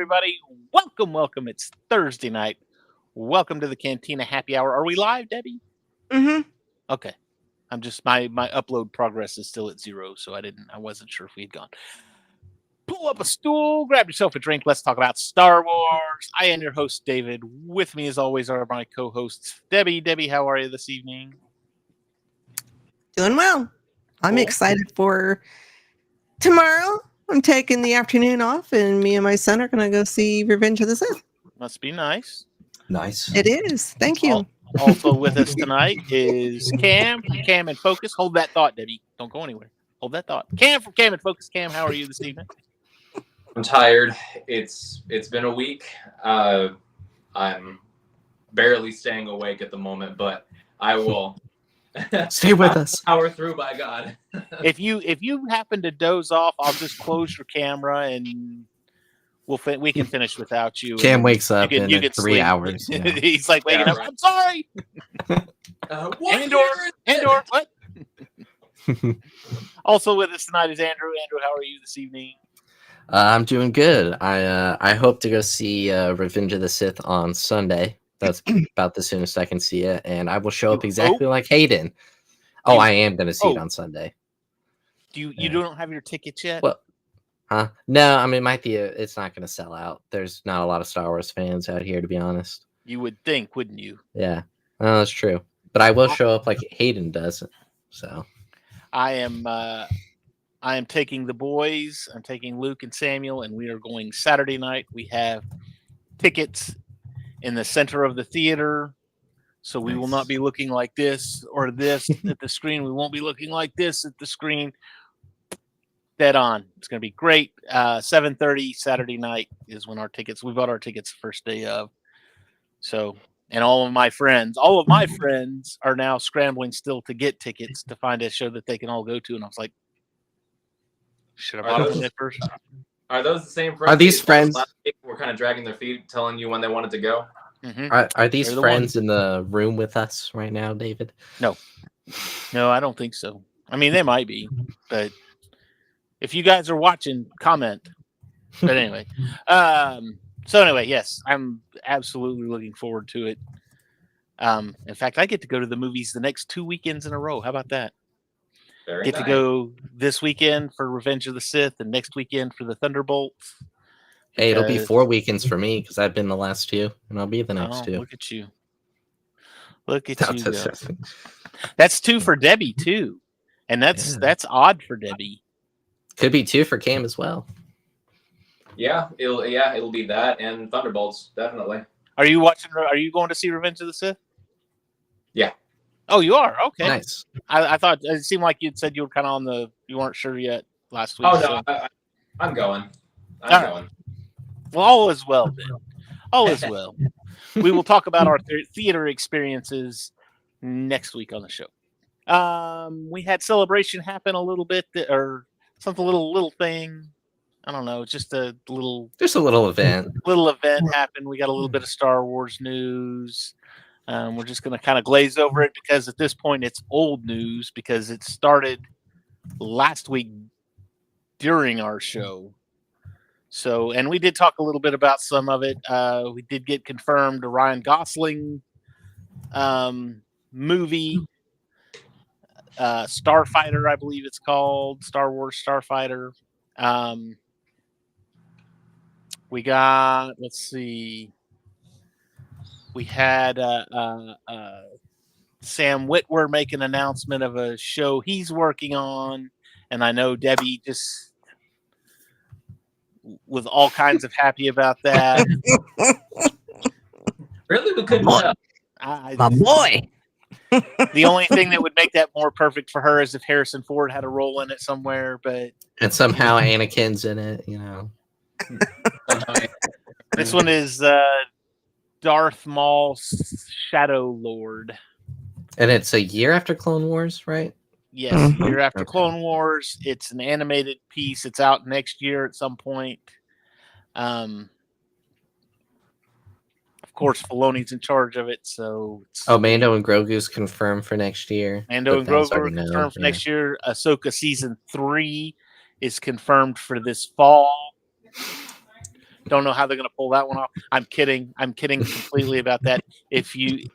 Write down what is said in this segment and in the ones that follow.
everybody. Welcome. It's Thursday night. Welcome to the Cantina Happy Hour. Are we live, Debbie? Mm-hmm. Okay. I'm just my upload progress is still at 0, so I wasn't sure if we had gone. Pull up a stool, grab yourself a drink. Let's talk about Star Wars. I am your host, David. With me, as always, are my co-hosts, Debbie. Debbie, how are you this evening? Doing well. I'm excited for tomorrow. I'm taking the afternoon off, and me and my son are going to go see Revenge of the Sith. Must be nice. Nice. It is. Thank you. Also with us tonight is Cam from Cam and Focus. Hold that thought, Debbie. Don't go anywhere. Hold that thought. Cam from Cam and Focus. Cam, how are you this evening? I'm tired. It's been a week. I'm barely staying awake at the moment, but I will stay with us. Power through, by God. If you happen to doze off, I'll just close your camera and we can finish without you. Cam wakes up in 3 sleep. hours. Yeah. He's like waking up. Right. I'm sorry. Andor. What? Also with us tonight is Andrew. Andrew, how are you this evening? I'm doing good. I hope to go see Revenge of the Sith on Sunday. That's about the soonest I can see it, and I will show up exactly like Hayden. Oh, I am going to see it on Sunday. You don't have your tickets yet? Well, no, I mean, it might be. It's not going to sell out. There's not a lot of Star Wars fans out here, to be honest. You would think, wouldn't you? Yeah, that's true. But I will show up like Hayden does. So, I am taking the boys. I'm taking Luke and Samuel, and we are going Saturday night. We have tickets in the center of the theater, so we will not be looking like this or this at the screen. We won't be looking like this at the screen. Dead on. It's going to be great. 7:30 Saturday night is when our tickets. We bought our tickets the first day of. So, and all of my friends are now scrambling still to get tickets to find a show that they can all go to. And I was like, should have bought them at first. Are those the same friends? Are these friends? Were kind of dragging their feet, telling you when they wanted to go. Mm-hmm. Are these friends in the room with us right now, David? No, I don't think so. I mean, they might be, but if you guys are watching, comment. But anyway, yes, I'm absolutely looking forward to it. In fact, I get to go to the movies the next 2 weekends in a row. How about that? Very nice. To go this weekend for Revenge of the Sith and next weekend for the Thunderbolts. Hey, it'll be 4 weekends for me because I've been the last 2, and I'll be the next 2. Look at you. Look at you. That's 2 for Debbie, too. And that's odd for Debbie. Could be 2 for Cam as well. Yeah, it'll be that and Thunderbolts, definitely. Are you going to see Revenge of the Sith? Yeah. Oh, you are? Okay. Nice. I thought it seemed like you'd said you were kind of you weren't sure yet last week. Oh, no, so. I'm going. I'm going. Well, all is well then. All is well. We will talk about our theater experiences next week on the show. We had Celebration happen a little bit, or something, little thing. I don't know, just a little event. Little event happened. We got a little bit of Star Wars news. We're just going to kind of glaze over it because at this point it's old news because it started last week during our show. So, and we did talk a little bit about some of it. We did get confirmed a Ryan Gosling movie, Starfighter, I believe it's called, Star Wars Starfighter. We got, let's see, we had Sam Witwer make an announcement of a show he's working on, and I know Debbie just was all kinds of happy about that. Really? We couldn't tell. My boy. The only thing that would make that more perfect for her is if Harrison Ford had a role in it somewhere, but and somehow Anakin's in it, you know. This one is Darth Maul Shadow Lord. And it's a year after Clone Wars, right? Yes, year after Clone Wars. It's an animated piece. It's out next year at some point. Of course, Filoni's in charge of it, so... Mando and Grogu's confirmed for next year. Mando and Grogu are confirmed for next year. Ahsoka Season 3 is confirmed for this fall. Don't know how they're going to pull that one off. I'm kidding. I'm kidding completely about that. If you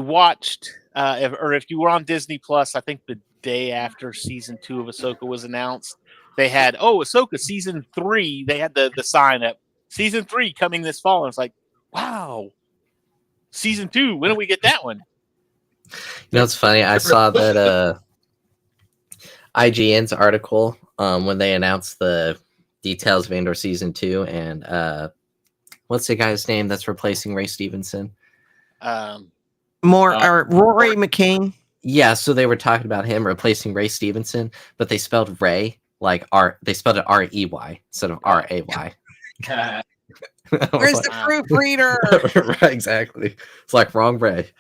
watched if you were on Disney Plus, I think the day after season 2 of Ahsoka was announced, they had Ahsoka season 3. They had the sign up, season 3 coming this fall. And it's like, wow, season 2. When do we get that one? You know, it's funny. I saw that IGN's article when they announced the details of Andor season 2, and what's the guy's name that's replacing Ray Stevenson? Rory McCain. Yeah, so they were talking about him replacing Ray Stevenson, but they spelled Ray like R. They spelled it R-E-Y instead of R-A-Y. Where's the proofreader? Right, exactly. It's like wrong Ray.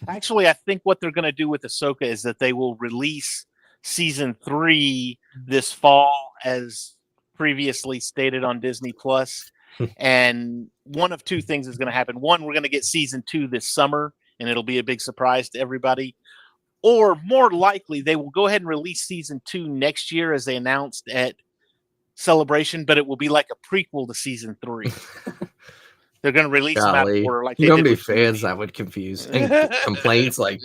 Actually, I think what they're going to do with Ahsoka is that they will release season 3 this fall, as previously stated on Disney Plus. And one of two things is going to happen. One, we're going to get season 2 this summer, and it'll be a big surprise to everybody. Or more likely, they will go ahead and release season 2 next year, as they announced at Celebration, but it will be like a prequel to season 3. They're going to release them out of order, like you know how many fans that would confuse and complaints like,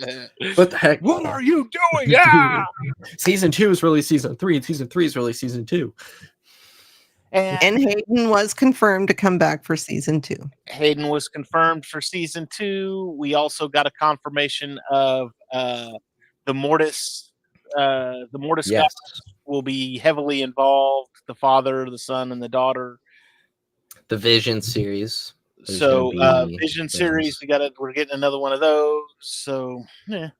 what the heck? What are you doing? Ah! Season 2 is really season 3, and season 3 is really season 2. And Hayden was confirmed to come back for season 2. Hayden was confirmed for season 2. We also got a confirmation of the Mortis. The Mortis Yes. guys will be heavily involved. The father, the son, and the daughter. The Vision series. There's So gonna be Vision things. series, we're getting another one of those. So Yeah,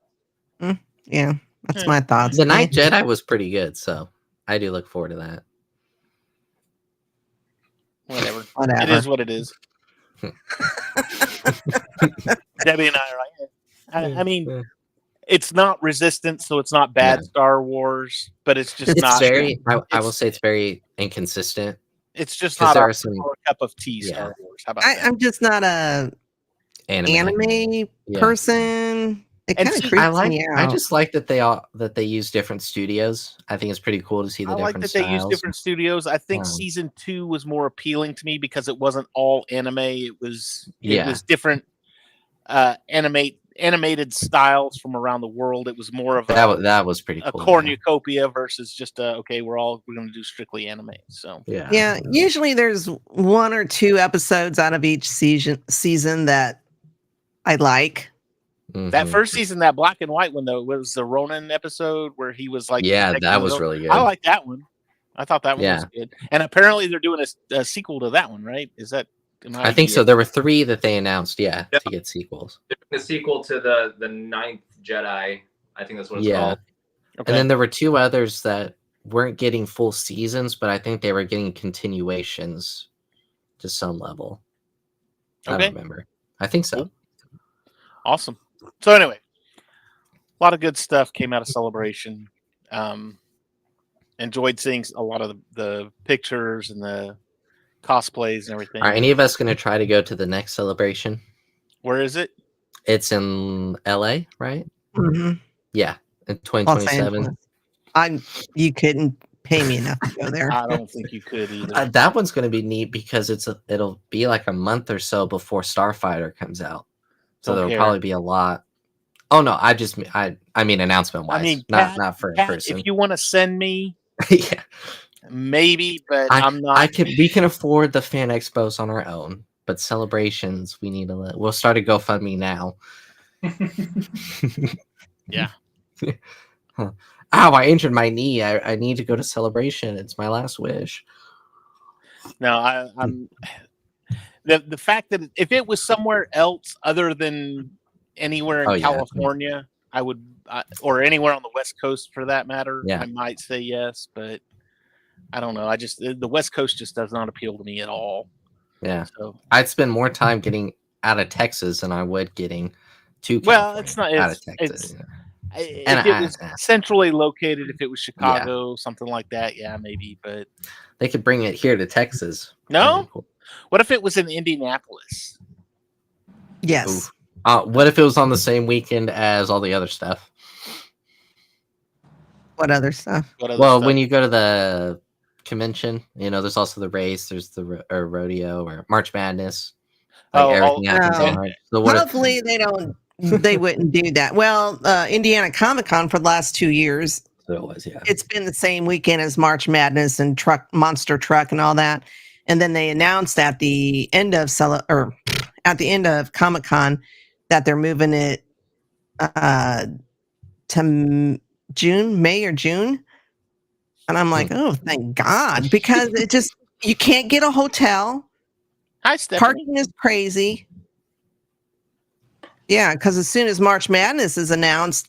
that's my thoughts. The Night Jedi was pretty good, so I do look forward to that. whatever. Whatever. It is what it is. Debbie and I are like, I mean, it's not Resistance, so it's not bad Star Wars, but it's just It's not very. I will say it's very inconsistent. It's just 'Cause not there a are some- cup of tea. Yeah. Star Wars. How about that? I'm just not a anime Yeah. person. It And kind of see, creeps I me out. I just like that they use different studios. I think it's pretty cool to see the I like different that they use styles. different studios. I think Um, season 2 was more appealing to me because it wasn't all anime. It was Yeah. different animated styles from around the world. It was more of That was pretty a cool. cornucopia versus just okay, we're going to do strictly anime. So Yeah, usually there's 1 or 2 episodes out of each season that I like. that Mhm. first season, that black and white one though, was the Ronin episode where he was like, Yeah, protecting that the was girl. really good. I like that one. I thought that one Yeah. was good. And apparently they're doing a sequel to that one, right? Is that? I think so. There were 3 that they announced, to get sequels. The sequel to the Ninth Jedi, I think that's what it's called. Okay. And then there were 2 others that weren't getting full seasons, but I think they were getting continuations to some level. I Okay. don't remember. I think so. Cool. Awesome. So anyway, a lot of good stuff came out of Celebration. Enjoyed seeing a lot of the pictures and the cosplays and everything. Are any of us going to try to go to the next celebration? Where is it? It's in LA, right? Mm-hmm. Yeah, in Los 2027. Angeles. You couldn't pay me enough to go there. I don't think you could either. That one's going to be neat because it'll be like a month or so before Starfighter comes out. So there'll probably be a lot. Oh no, I mean announcement wise. I mean, not for a Kat, person. if you want to send me, Yeah. maybe, but I'm not. We can afford the fan expos on our own, but celebrations we'll start a GoFundMe now. Yeah. Ow, I injured my knee. I need to go to Celebration. It's my last wish. No, I'm the fact that if it was somewhere else other than anywhere in California, I would, or anywhere on the West Coast for that matter, I might say yes, but I don't know. The West Coast just does not appeal to me at all. Yeah. So I'd spend more time getting out of Texas than I would getting to California. Well, it's not out of Texas. If it was centrally located, if it was Chicago, something like that, maybe. But they could bring it here to Texas. No? Cool. What if it was in Indianapolis? Yes. What if it was on the same weekend as all the other stuff? What other stuff? When you go to the convention. You know, there's also the race. There's the rodeo or March Madness. Like Oh, everything happens in no. March. So what? Hopefully they wouldn't do that. Well, Indiana Comic-Con for the last 2 years, So it was, yeah. it's been the same weekend as March Madness and Monster Truck and all that. And then they announced at the end of Comic-Con that they're moving it to May or June. And I'm like, oh, thank God, because you can't get a hotel. Hi, Stephanie. Parking is crazy. Yeah, because as soon as March Madness is announced,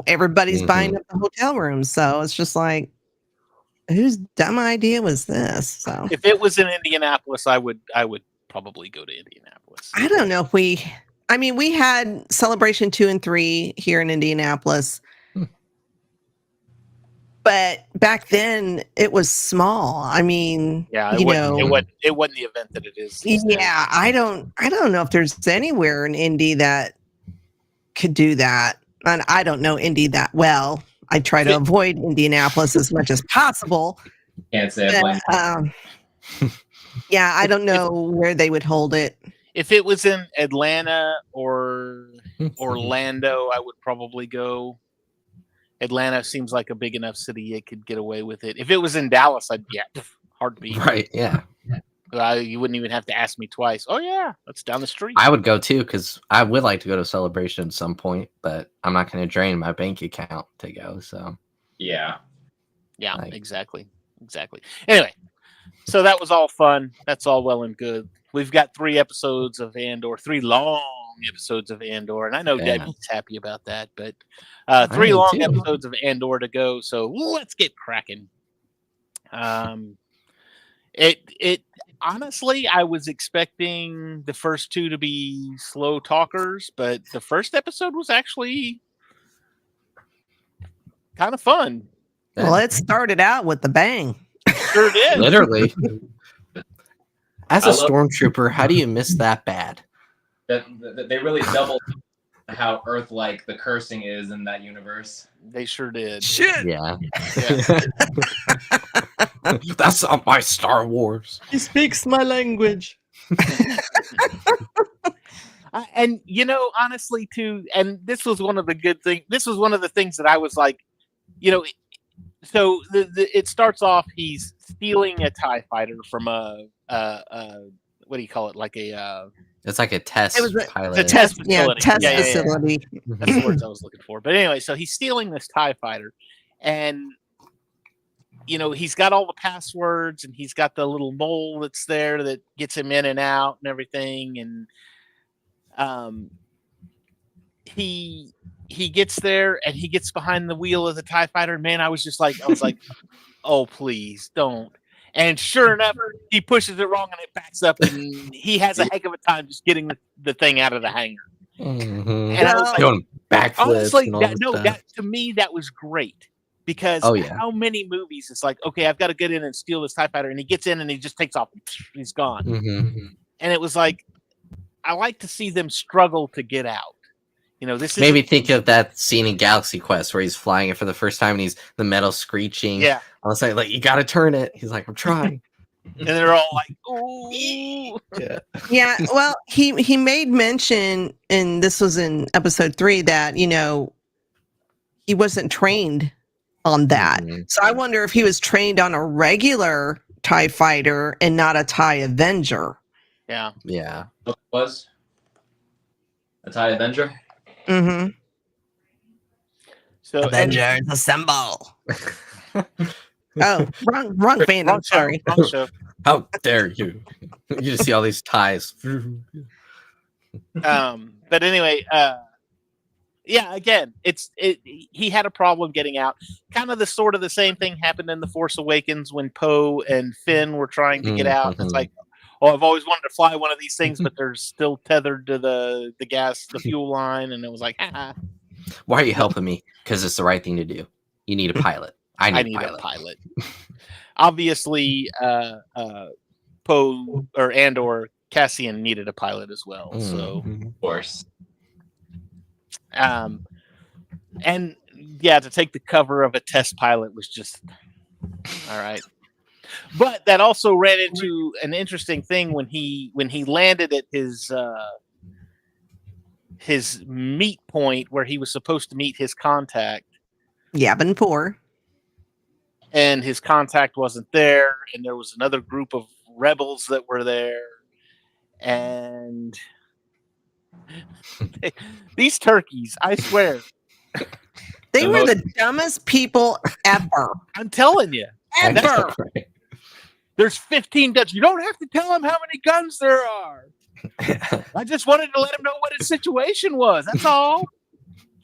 everybody's buying up the hotel rooms. So it's just like, whose dumb idea was this? So If it was in Indianapolis, I would probably go to Indianapolis. I don't know if we had Celebration 2 and 3 here in Indianapolis. But back then it was small. I mean, yeah, it wasn't the event that it is. Yeah, I don't know if there's anywhere in Indy that could do that. And I don't know Indy that well. I try to avoid Indianapolis as much as possible. Can't say I blame you. Yeah, I don't know where they would hold it. If it was in Atlanta or Orlando, I would probably go. Atlanta seems like a big enough city it could get away with it. If it was in Dallas, heartbeat. Right, yeah. You wouldn't even have to ask me twice. Oh yeah, that's down the street. I would go too because I would like to go to Celebration at some point, but I'm not going to drain my bank account to go. So yeah, exactly. Anyway, so that was all fun. That's all well and good. We've got 3 episodes of Andor, 3 long episodes of Andor, and I know Debbie's happy about that. But 3 long episodes of Andor to go. So let's get cracking. It honestly, I was expecting the first 2 to be slow talkers, but the first episode was actually kind of fun. Well, it started out with the bang. Sure did. Literally. As a stormtrooper, how do you miss that bad? That they really doubled how Earth-like the cursing is in that universe. They sure did. Shit. Yeah. That's not my Star Wars. He speaks my language. And honestly, too, and this was one of the good things. This was one of the things that I was like, so it starts off. He's stealing a TIE fighter from a what do you call it? Like a it's like a test pilot. The test facility. Yeah, test facility. That's the words I was looking for. But anyway, so he's stealing this TIE fighter, and he's got all the passwords, and he's got the little mole that's there that gets him in and out and everything, and he gets there and he gets behind the wheel of the TIE fighter. Man, I was like, oh, please don't. And sure enough, he pushes it wrong and it backs up, and he has a heck of a time just getting the thing out of the hangar. Mm-hmm. And I was like, going backflips. Honestly, to me, that was great. Because how many movies it's like, okay, I've got to get in and steal this TIE fighter, and he gets in and he just takes off and he's gone. Mm-hmm. And it was like, I like to see them struggle to get out. This maybe think of that scene in Galaxy Quest where he's flying it for the first time and he's the metal screeching. Yeah. I was like, you got to turn it. He's like, I'm trying. And they're all like, ooh. Yeah. Well, he made mention, and this was in episode 3, that, he wasn't trained on that. Mm-hmm. So I wonder if he was trained on a regular TIE fighter and not a TIE Avenger. Yeah. Yeah. What was a TIE Avenger? Mm-hmm. So Avengers assemble. Oh, wrong fandom. Sorry. Wrong show. How dare you? You just see all these ties. But anyway, again, he had a problem getting out. Kind of the same thing happened in The Force Awakens when Poe and Finn were trying to get out. It's like, I've always wanted to fly one of these things, but they're still tethered to the fuel line. And it was like, why are you helping me? Because it's the right thing to do. You need a pilot. I need a pilot. Obviously, Poe or Andor, Cassian needed a pilot as well. So, of course. And to take the cover of a test pilot was just all right. But that also ran into an interesting thing when he landed at his meet point where he was supposed to meet his contact. Yavin 4. And his contact wasn't there, and there was another group of rebels that were there, and these turkeys, I swear, They were the dumbest people ever. I'm telling you, Ever. there's 15 guns. You don't have to tell them how many guns there are. I just wanted to let him know what his situation was. That's all.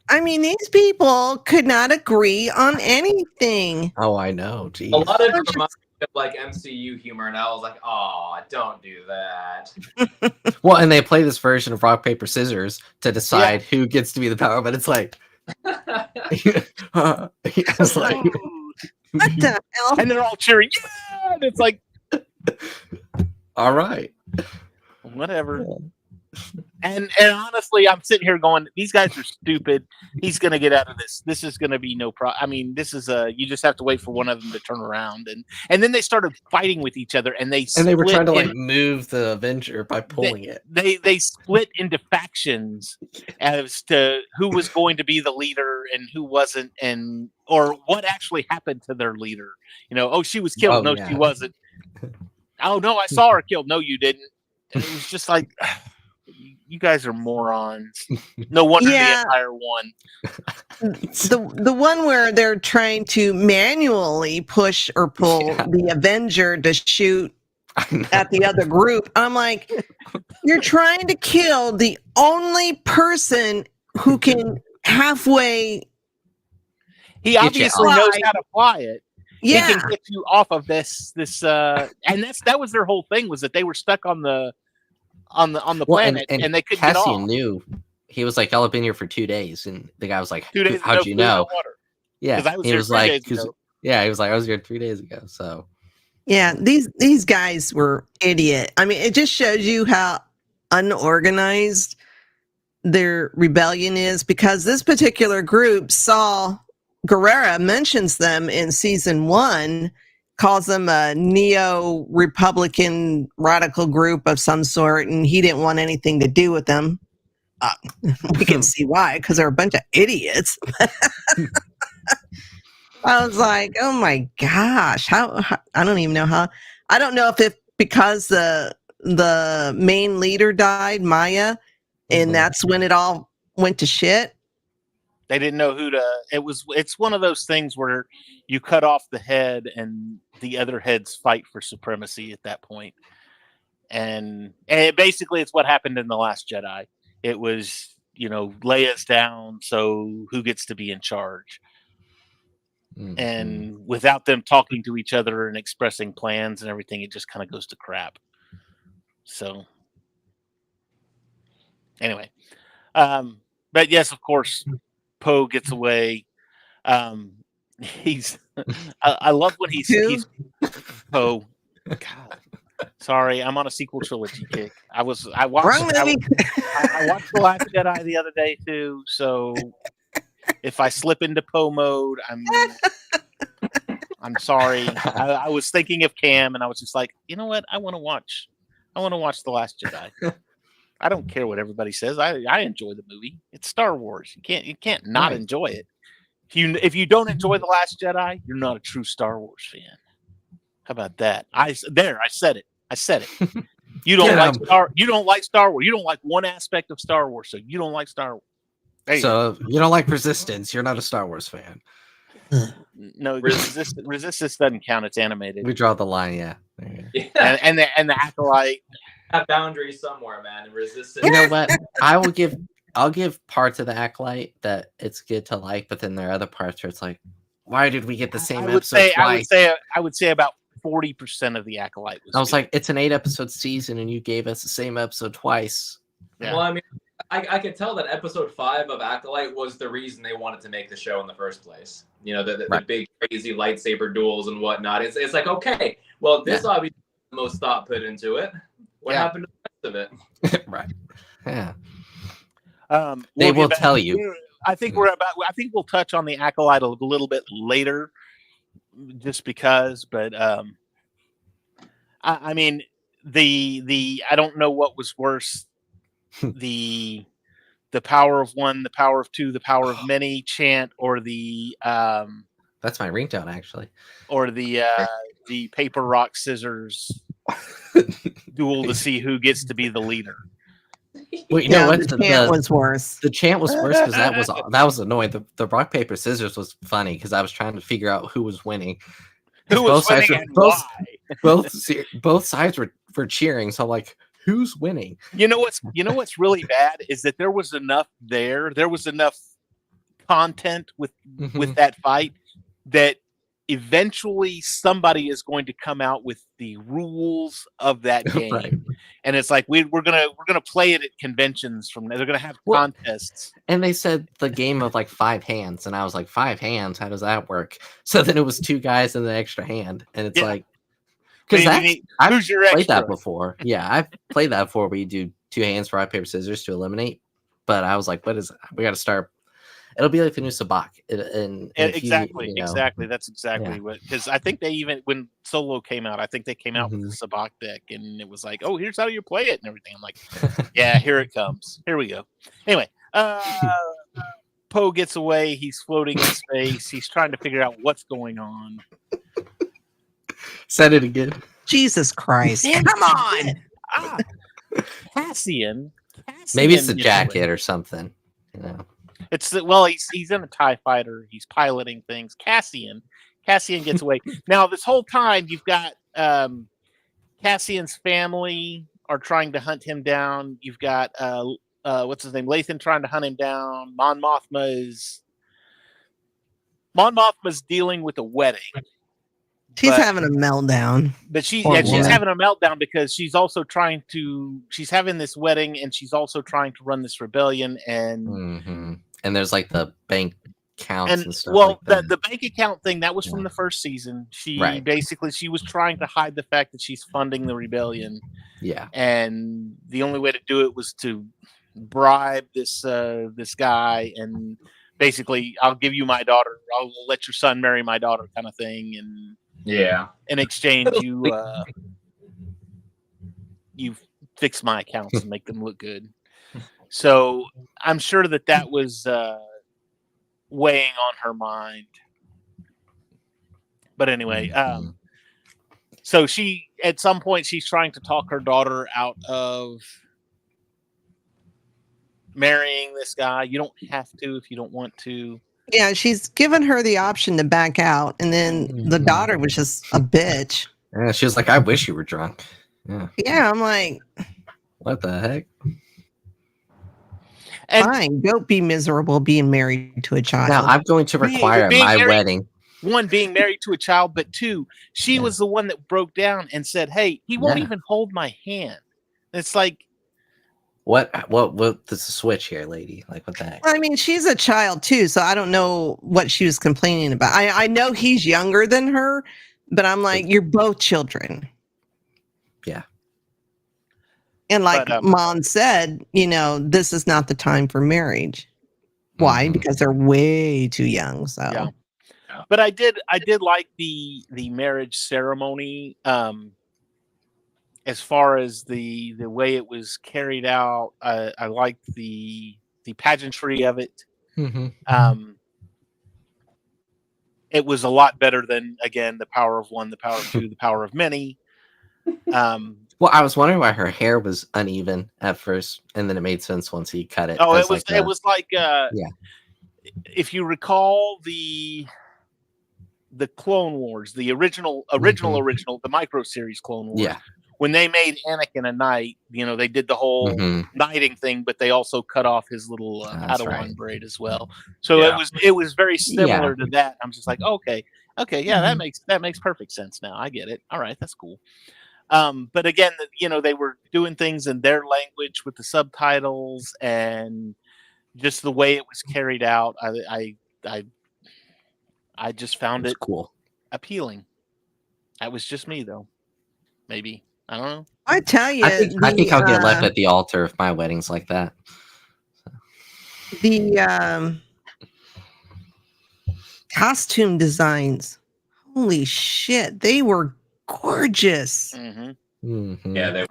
I mean, these people could not agree on anything. Oh, I know. Geez. A lot of it reminds me of like MCU humor, and I was like, "Oh, don't do that." Well, and they play this version of rock paper scissors to decide who gets to be the power, but it's like, it's like, What the hell? And they're all cheering, yeah! And it's like, all right, whatever. And honestly, I'm sitting here going, these guys are stupid. He's going to get out of this. This is going to be no problem. I mean, this is you just have to wait for one of them to turn around. And then they started fighting with each other, and they were trying to like move the Avenger by pulling it. They split into factions as to who was going to be the leader and who wasn't, or what actually happened to their leader. Oh, she was killed. No, she wasn't. Oh no, I saw her killed. No, you didn't. And it was just like, you guys are morons. No wonder the Empire won. The one where they're trying to manually push or pull the Avenger to shoot at the other group. I'm like, you're trying to kill the only person who can halfway. He obviously knows how to fly it. Yeah. He can get you off of this and that was their whole thing, was that they were stuck on the planet and they couldn't get off. Cassian knew. He was like, I've been here for 2 days, and the guy was like, 2 days. How'd you know? Yeah, he was like, he was like, I was here 3 days ago. So yeah, these guys were idiot. I mean, it just shows you how unorganized their rebellion is, because this particular group, Guerrera mentions them in season 1, calls them a neo-Republican radical group of some sort, and he didn't want anything to do with them. We can see why, because they're a bunch of idiots. I was like, oh my gosh, how I don't even know how. I don't know if because the main leader died, Maya, and that's when it all went to shit. They didn't know who to. It's one of those things where you cut off the head and the other heads fight for supremacy at that point. And basically it's what happened in The Last Jedi. It was, Leia's down, so who gets to be in charge? Mm-hmm. And without them talking to each other and expressing plans and everything, it just kind of goes to crap. So anyway, but yes, of course, Poe gets away. He's I love when he's Poe. God, sorry, I'm on a sequel trilogy kick. I watched The Last Jedi the other day too. So if I slip into Poe mode, I'm sorry. I was thinking of Cam, and I was just like, you know what? I want to watch The Last Jedi. I don't care what everybody says. I enjoy the movie. It's Star Wars. You can't not enjoy it. If you don't enjoy The Last Jedi, you're not a true Star Wars fan. How about that? I said it. You don't you don't like Star Wars. You don't like one aspect of Star Wars, so you don't like Star Wars. So you don't like Resistance. You're not a Star Wars fan. No, Resistance doesn't count. It's animated. We draw the line, yeah. And the Acolyte. That boundary somewhere, man. And Resistance. You know what? I'll give parts of the Acolyte that it's good to like, but then there are other parts where it's like, why did we get the same episode twice? I would say about 40% of the Acolyte was. I was like, it's an 8-episode season, and you gave us the same episode twice. Yeah. Well, I mean, I could tell that episode 5 of Acolyte was the reason they wanted to make the show in the first place. The big crazy lightsaber duels and whatnot. It's like, okay, well, this obviously the most thought put into it. What happened to the rest of it? Right. Yeah. They will tell you. I think we'll touch on the Acolyte a little bit later, just because. But I mean, the I don't know what was worse, the power of one, the power of two, the power of many chant, or That's my ringtone, actually. or the paper rock scissors duel to see who gets to be the leader. Well, you know what? The chant was worse. The chant was worse because that was annoying. The rock paper scissors was funny because I was trying to figure out who was winning. Who was winning and why? Both sides were cheering. So I'm like, who's winning? You know what's really bad is that there was enough content with that fight that eventually somebody is going to come out with the rules of that game. Right. And it's like we're gonna play it at conventions from there. They're gonna have contests. And they said the game of like 5 hands, and I was like, 5 hands? How does that work? So then it was 2 guys and the extra hand, and it's like, because I've played that before. Yeah, I've played that before, where you do 2 hands for rock paper scissors to eliminate. But I was like, we got to start. It'll be like the new Sabak. Exactly. That's exactly what. Because I think they even when Solo came out, I think they came out with the Sabak deck, and it was like, oh, here's how you play it and everything. I'm like, yeah, here it comes. Here we go. Anyway, Poe gets away. He's floating in space. He's trying to figure out what's going on. Said it again. Jesus Christ! Come on, Cassian. Maybe it's the jacket or something. You know. It's he's in a TIE fighter. He's piloting things. Cassian gets away. Now this whole time you've got Cassian's family are trying to hunt him down. You've got what's his name? Lathan trying to hunt him down. Mon Mothma's dealing with a wedding. She's having a meltdown. But she's having a meltdown because she's having this wedding and she's also trying to run this rebellion and there's like the bank counts and stuff. Well, like that. the bank account thing that was from the first season. She was trying to hide the fact that she's funding the rebellion. Yeah. And the only way to do it was to bribe this guy and basically, I'll give you my daughter. I'll let your son marry my daughter, kind of thing. And in exchange, you fix my accounts and make them look good. So I'm sure that was weighing on her mind. But anyway, so at some point she's trying to talk her daughter out of marrying this guy. You don't have to if you don't want to. Yeah, she's given her the option to back out, and then the daughter was just a bitch. Yeah, she was like, "I wish you were drunk." Yeah, I'm like, what the heck? And fine, don't be miserable being married to a child. Now I'm going to require my wedding. 1, being married to a child, but 2, she was the one that broke down and said, "Hey, he won't even hold my hand." It's like, What the switch here, lady? Like, what the heck? I mean, she's a child too, so I don't know what she was complaining about. I know he's younger than her, but I'm like, you're both children. Yeah. And like Mon said, this is not the time for marriage. Why? Because they're way too young. So yeah. But I did like the marriage ceremony. As far as the way it was carried out, I liked the pageantry of it. It was a lot better than, again, the power of 1, the power of 2, the power of many. Well, I was wondering why her hair was uneven at first, and then it made sense once he cut it. Oh, it was like if you recall the Clone Wars, the original, the micro series Clone Wars. Yeah. When they made Anakin a knight, they did the whole knighting thing, but they also cut off his little Padawan braid as well. So it was very similar to that. I'm just like, okay, yeah, that makes perfect sense now. I get it. All right, that's cool. But again, they were doing things in their language with the subtitles and just the way it was carried out. I just found it cool, appealing. That was just me, though. Maybe. I don't know. I tell you, I think I'll get left at the altar if my wedding's like that. The costume designs, holy shit, they were gorgeous. Yeah, they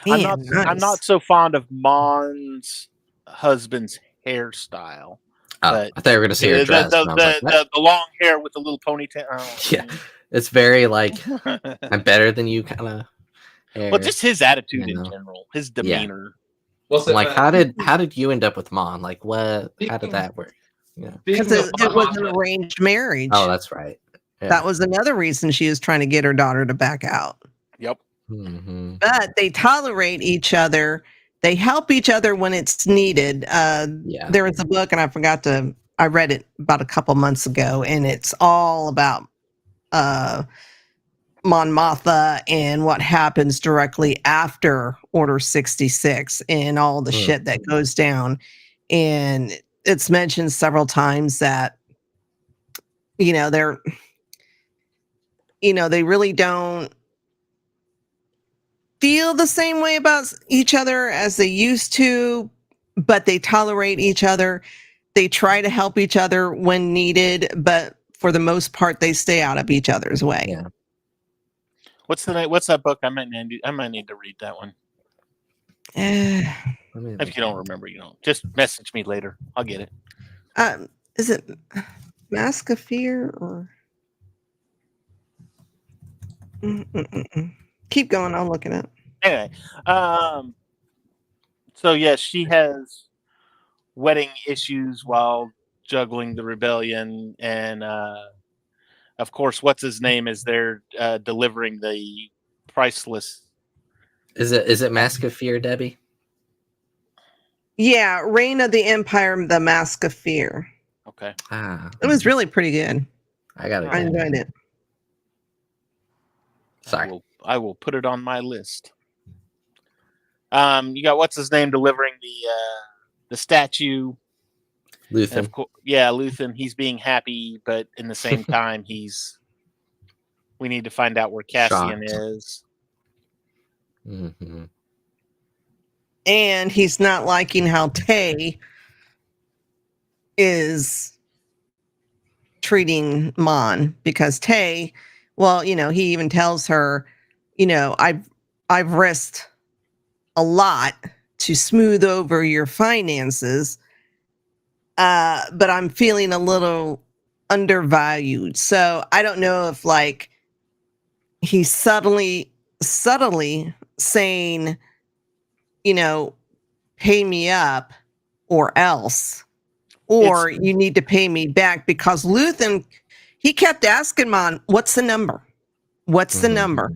I'm Man, I'm nice. not so fond of Mon's husband's hairstyle. Oh, But I thought you were gonna say her dress. and I was like, what? the long hair with the little ponytail. Oh, Yeah, it's very like I'm better than you kind of hair. Well, just his attitude you in know. general, his demeanor. well, I'm like, how did you end up with Mon? Like, what? How did that work? Yeah. Because it was an arranged marriage. Oh, that's right. Yeah. That was another reason she was trying to get her daughter to back out. Yep. Mm-hmm. But they tolerate each other. They help each other when it's needed. There was a book, and I read it about a couple months ago, and it's all about Mon Mothma and what happens directly after Order 66 and all the shit that goes down. And it's mentioned several times that, they really don't feel the same way about each other as they used to, but they tolerate each other. They try to help each other when needed, but for the most part, they stay out of each other's way. Yeah. What's that book? I might need to read that one. If you don't remember, just message me later. I'll get it. Is it Mask of Fear or? Keep going. I'll look it up. Anyway, so yes, she has wedding issues while juggling the rebellion, and of course, what's his name is there delivering the priceless. Is it Mask of Fear, Debbie? Yeah, Reign of the Empire, the Mask of Fear. Okay. It was really pretty good. I enjoyed it. Sorry. I will put it on my list. You got what's his name delivering the statue. Luthen. Luthen. He's being happy, but in the same time, we need to find out where Cassian is. Mm-hmm. And he's not liking how Tay is treating Mon, because Tay, he even tells her, I've risked a lot to smooth over your finances, but I'm feeling a little undervalued. So I don't know if he's subtly saying, pay me up or else, or you need to pay me back, because Luthen, he kept asking Mon, what's the number? What's the number?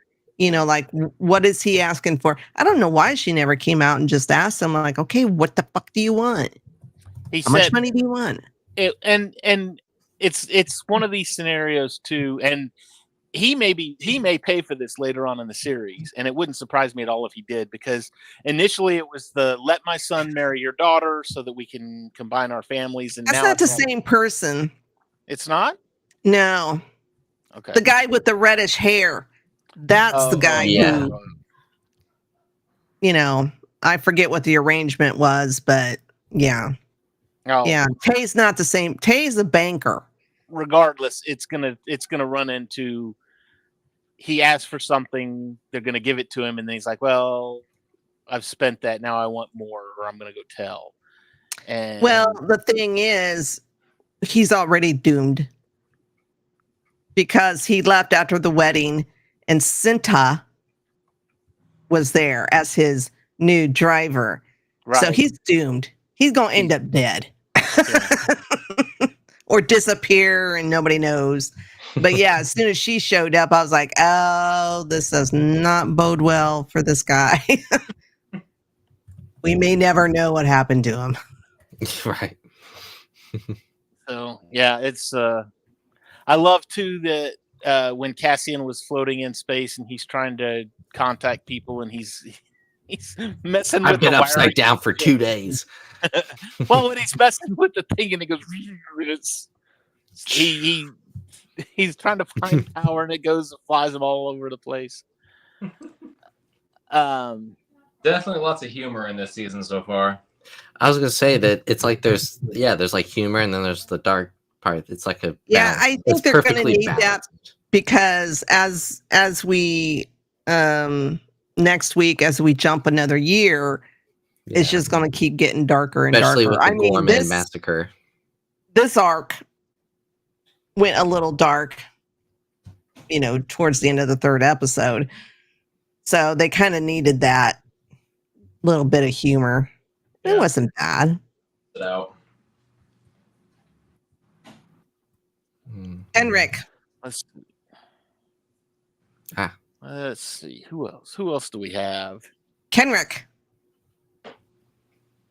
What is he asking for? I don't know why she never came out and just asked him, okay, what the fuck do you want? How much money do you want? And it's one of these scenarios too, and he may pay for this later on in the series, and it wouldn't surprise me at all if he did, because initially it was let my son marry your daughter so that we can combine our families, and that's now not the same person. It's not? No. Okay. The guy with the reddish hair. That's the guy who, I forget what the arrangement was, but yeah. Oh. Yeah. Tay's not the same. Tay's a banker. Regardless, it's gonna run into, he asked for something, they're gonna give it to him, and then he's like, well, I've spent that, now I want more, or I'm gonna go tell. And well, the thing is, he's already doomed, because he left after the wedding and Cinta was there as his new driver. Right. So he's doomed. He's going to end up dead. Yeah. Or disappear and nobody knows. But yeah, as soon as she showed up, I was like, oh, this does not bode well for this guy. We may never know what happened to him. Right. So yeah, it's I love too that when Cassian was floating in space and he's trying to contact people, and he's messing with I've been upside down for 2 days. Well, when he's messing with the thing and it goes, he's trying to find power, and it flies him all over the place. Definitely lots of humor in this season so far. I was gonna say that it's like there's like humor, and then there's the dark part. It's like a I think they're gonna need that, because as we next week, as we jump another year, it's just going to keep getting darker and especially darker. with the Gorman massacre. This arc went a little dark, towards the end of the third episode. So they kind of needed that little bit of humor. It wasn't bad. Out. Henrik. Let's see. Who else do we have? Kenrick.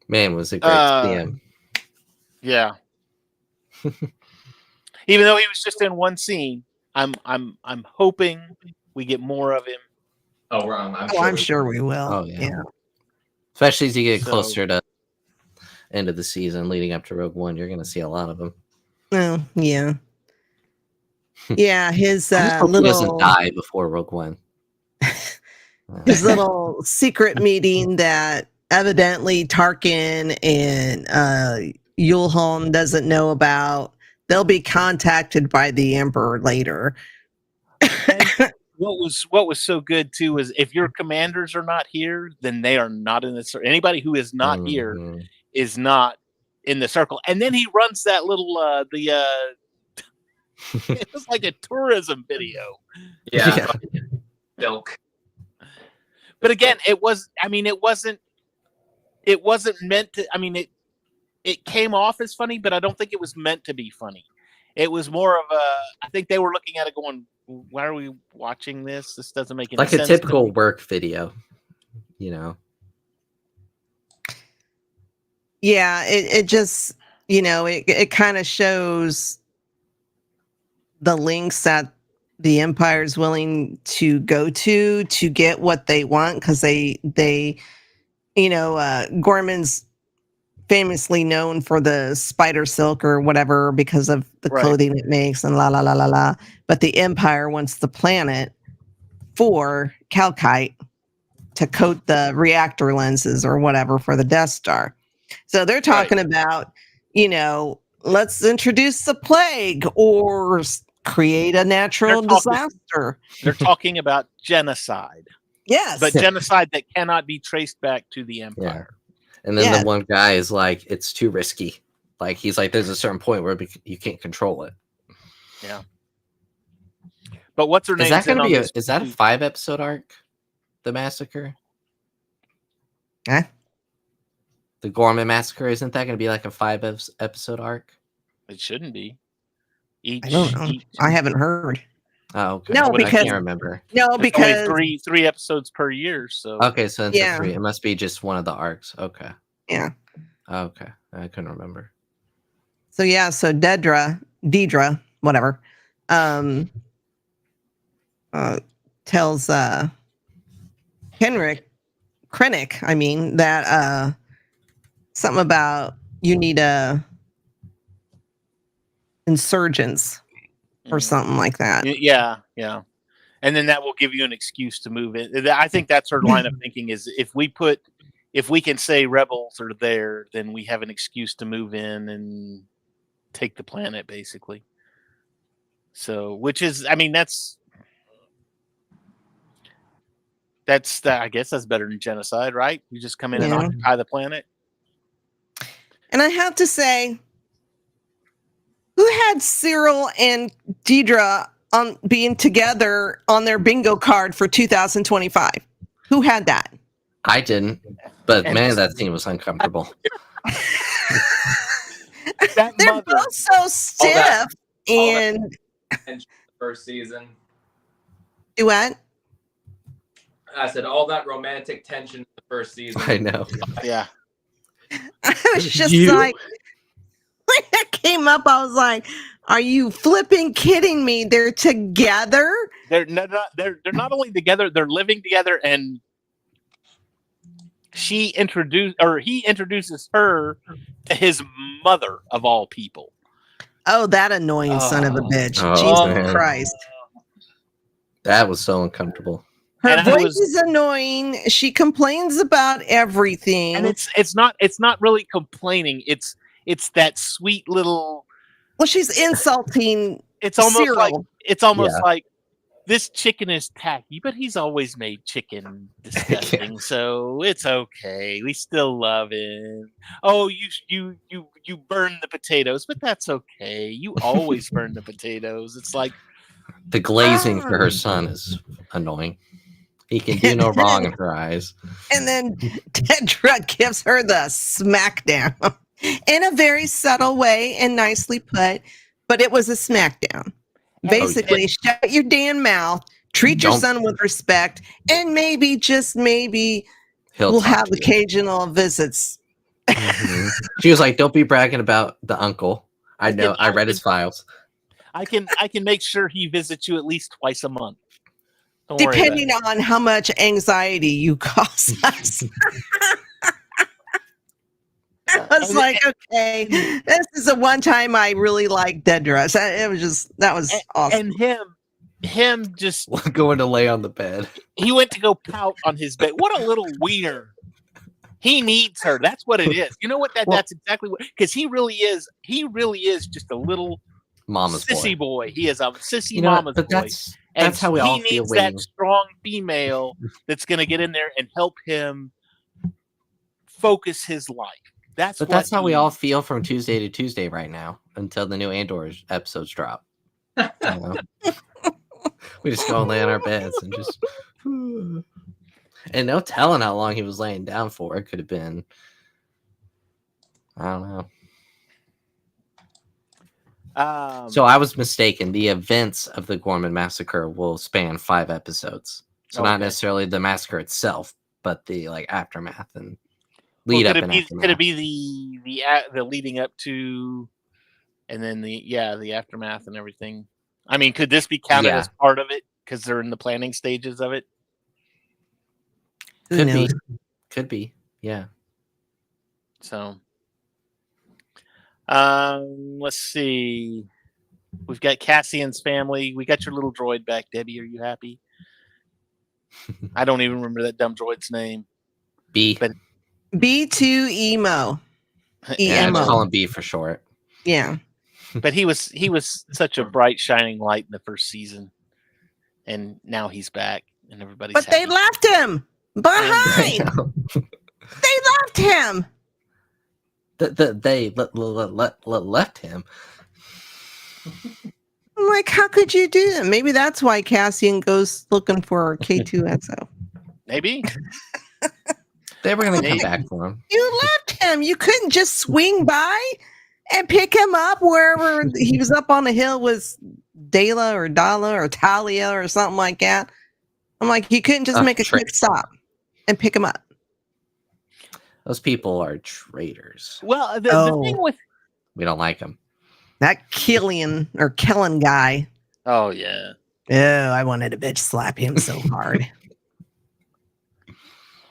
Man, was it great to see him. Yeah. Even though he was just in one scene, I'm hoping we get more of him. Oh, I'm sure we will. Oh yeah. Especially as you get closer to end of the season, leading up to Rogue One, you're going to see a lot of them. Oh yeah. Yeah, his he doesn't die before Rogue One. His little secret meeting that evidently Tarkin and Yulholm doesn't know about. They'll be contacted by the Emperor later. What was so good too is if your commanders are not here, then they are not in the circle. Anybody who is not here is not in the circle. And then he runs that little it was like a tourism video. Yeah. Milk. But again, it wasn't meant to. I mean, it came off as funny, but I don't think it was meant to be funny. It was more of I think they were looking at it going, why are we watching this? This doesn't make any sense. Like a typical work video, Yeah, it just, it kind of shows the lengths that the Empire is willing to go to get what they want, because they Gorman's famously known for the spider silk or whatever because of the clothing it makes and la la la la la. But the Empire wants the planet for Calcite to coat the reactor lenses or whatever for the Death Star. So they're talking about, let's introduce the plague or create a natural disaster. They're talking about genocide. Yes. But genocide that cannot be traced back to the Empire. Yeah. And then the one guy is like, it's too risky. Like, he's like, there's a certain point where you can't control it. Yeah. But what's her name? Is that going to be is that a 5-episode arc? The massacre? Huh? The Gorman massacre, isn't that going to be like a 5-episode arc? It shouldn't be. I don't know. I haven't heard. Oh, okay. No, because I can't remember. No, because only three episodes per year. So okay, so it's 3. It must be just one of the arcs. Okay. Yeah. Okay, I couldn't remember. So so Deidre, whatever, tells Krennic, that something about you need insurgents or something like that. Yeah. And then that will give you an excuse to move in. I think that's her line of thinking is if we can say rebels are there, then we have an excuse to move in and take the planet, basically. So, which is, I guess that's better than genocide, right? You just come in and occupy the planet. And I have to say, who had Cyril and Deidre on being together on their bingo card for 2025? Who had that? I didn't, but man, that scene was uncomfortable. They're both so stiff and first season. Do what? I said all that romantic tension in the first season. I know. Yeah. I was just like, when that came up, I was like, are you flipping kidding me? They're together? They're not only together, they're living together, and he introduces her to his mother of all people. Oh, that annoying son of a bitch. Jesus Christ. That was so uncomfortable. Her voice is annoying. She complains about everything. And it's not really complaining. It's that sweet little. Well, she's insulting. It's almost Cyril. like this chicken is tacky, but he's always made chicken disgusting, so it's okay. We still love him. Oh, you burn the potatoes, but that's okay. You always burn the potatoes. It's like The glazing for her son is annoying. He can do no wrong in her eyes. And then Dedra gives her the smackdown in a very subtle way and nicely put, but it was a smackdown. Basically, shut your damn mouth, treat your son with respect, and maybe, just maybe, we'll have occasional visits. Mm-hmm. She was like, don't be bragging about the uncle. I know, I read his files. I can make sure he visits you at least twice a month. Don't Depending on how much anxiety you cause us. I was like, okay, this is the one time I really liked Dedra. That was awesome. And him just going to lay on the bed. He went to go pout on his bed. What a little wiener. He needs her. That's what it is. You know what? That's exactly what, because he really is just a little mama's sissy boy. He is a sissy mama's boy. That's how we all feel. He needs that strong female that's going to get in there and help him focus his life. That's how we all feel from Tuesday to Tuesday right now until the new Andor episodes drop. You know? We just go and lay on our beds and just. And no telling how long he was laying down for. It could have been, I don't know. So I was mistaken. The events of the Gorman Massacre will span 5 episodes. So not necessarily the massacre itself, but the aftermath and lead up. Could it be the leading up to, and then the aftermath and everything? I mean, could this be counted as part of it because they're in the planning stages of it? Could be. Yeah. So, let's see. We've got Cassian's family. We got your little droid back, Debbie. Are you happy? I don't even remember that dumb droid's name. B. But B2 Emo. Yeah, I just call him B for short. Yeah. But he was such a bright, shining light in the first season, and now he's back, and everybody's. But happy. they left him behind. They left him. They left him. I'm like, how could you do that? Maybe that's why Cassian goes looking for K2SO. Maybe. They were going to come back for him. You left him. You couldn't just swing by and pick him up wherever he was up on the hill with Dala or Talia or something like that. I'm like, you couldn't just make a quick stop and pick him up. Those people are traitors. Well, the thing with... We don't like them. That Kellen guy. Oh, yeah. Oh, I wanted to bitch slap him so hard.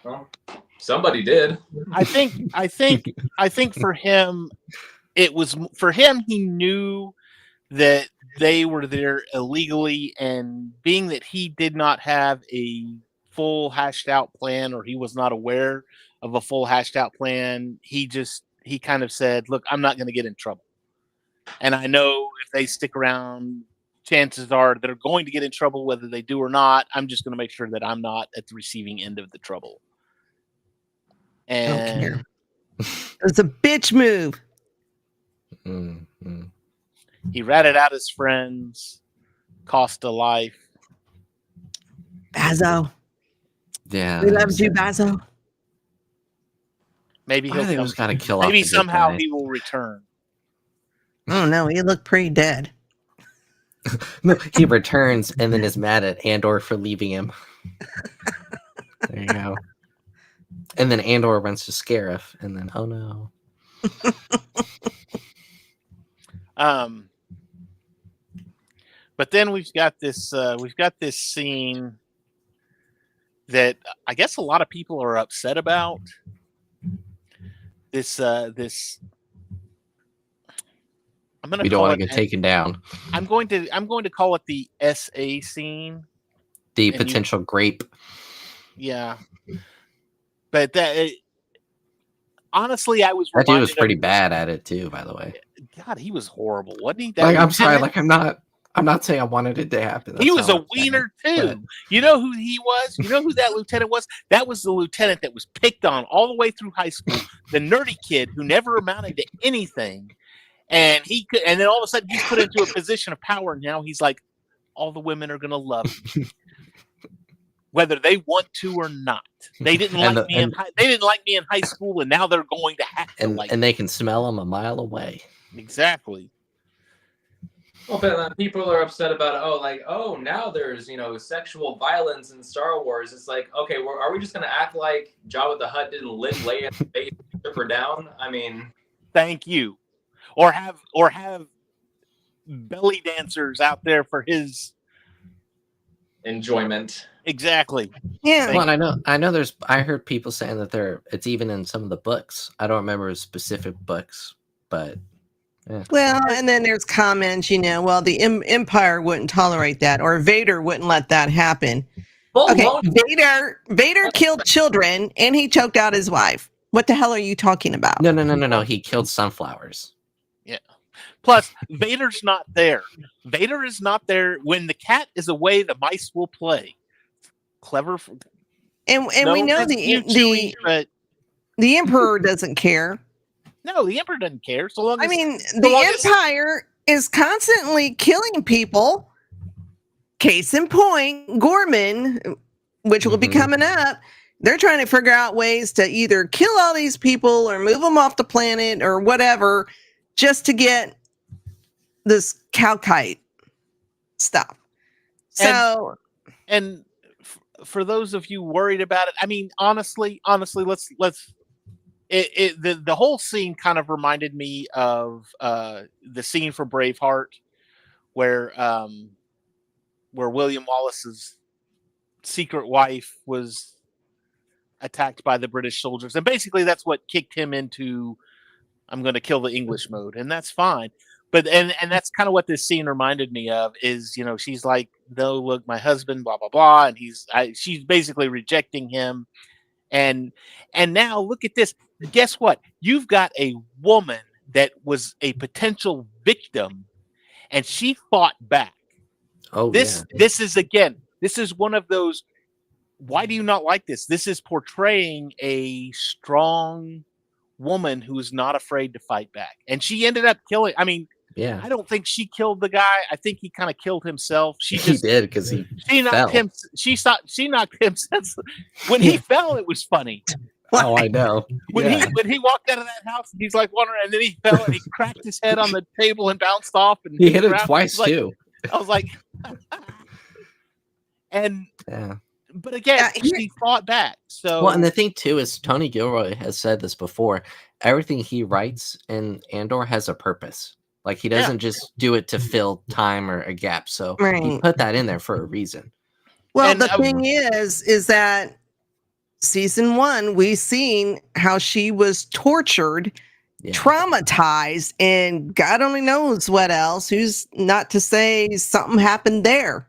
Well, somebody did. I think for him, he knew that they were there illegally, and being that he did not have a full hashed out plan, or he was not aware of a full hashed out plan, he kind of said, look, I'm not going to get in trouble. And I know if they stick around, chances are they're going to get in trouble, whether they do or not. I'm just going to make sure that I'm not at the receiving end of the trouble. And it's a bitch move. Mm-hmm. He ratted out his friends, cost a life. Bazo. Yeah. We love you, Bazo. Maybe he'll gotta kill. Maybe somehow he will return. Oh no, he looked pretty dead. No, he returns and then is mad at Andor for leaving him. There you go. And then Andor runs to Scarif, and then oh no. But then we've got this scene that I guess a lot of people are upset about. This We don't want to get taken down. I'm going to call it the SA scene. The potential grape. Yeah. But honestly, I was. That dude was pretty bad at it too, by the way. God, he was horrible, wasn't he? I'm sorry. I'm I'm not saying I wanted it to happen. He was a That's wiener saying, too. but- You know who he was? You know who that lieutenant was? That was the lieutenant that was picked on all the way through high school. The nerdy kid who never amounted to anything. And he could, and then all of a sudden he's put into a position of power. And now he's like, all the women are going to love me, whether they want to or not. They didn't like me they didn't like me in high school, and now they're going to have to like. And they can smell them a mile away. Exactly. Well, but people are upset about now there's sexual violence in Star Wars. It's like, okay, well, are we just gonna act like Jabba the Hutt didn't live Leia in the face and took her down? I mean, thank you, or have belly dancers out there for his enjoyment. Exactly. Yeah. Well, I know. I heard people saying that it's even in some of the books. I don't remember specific books, but. Yeah. Well, and then there's comments, the Empire wouldn't tolerate that, or Vader wouldn't let that happen. Okay, Vader killed children, and he choked out his wife. What the hell are you talking about? No. He killed sunflowers. Yeah. Plus, Vader's not there. Vader is not there. When the cat is away, the mice will play. Clever. And we know the Emperor doesn't care. No, the Emperor doesn't care. So long as the Empire is constantly killing people. Case in point, Gorman, which will be coming up. They're trying to figure out ways to either kill all these people or move them off the planet or whatever, just to get this Calkite stuff. So, and for those of you worried about it, I mean, honestly, let's. The whole scene kind of reminded me of the scene from Braveheart, where William Wallace's secret wife was attacked by the British soldiers, and basically that's what kicked him into I'm going to kill the English mode, and that's fine. But and that's kind of what this scene reminded me of. Is she's like, no, look, my husband, blah blah blah, and she's basically rejecting him. And now look at this. Guess what? You've got a woman that was a potential victim, and she fought back. Oh, this is one of those. Why do you not like this? This is portraying a strong woman who is not afraid to fight back, and she ended up killing. I mean, yeah. I don't think she killed the guy. I think he kind of killed himself. He did because she knocked fell. him. She knocked him. When he fell, it was funny. Oh, I know. When he walked out of that house, he's like wondering, and then he fell and he cracked his head on the table and bounced off. And he hit it twice too. I was like, and yeah. But again, she fought back. So and the thing too is Tony Gilroy has said this before. Everything he writes in Andor has a purpose. Like he doesn't just do it to fill time or a gap. So he put that in there for a reason. Well, the thing is that season 1, we've seen how she was tortured, traumatized, and God only knows what else. Who's not to say something happened there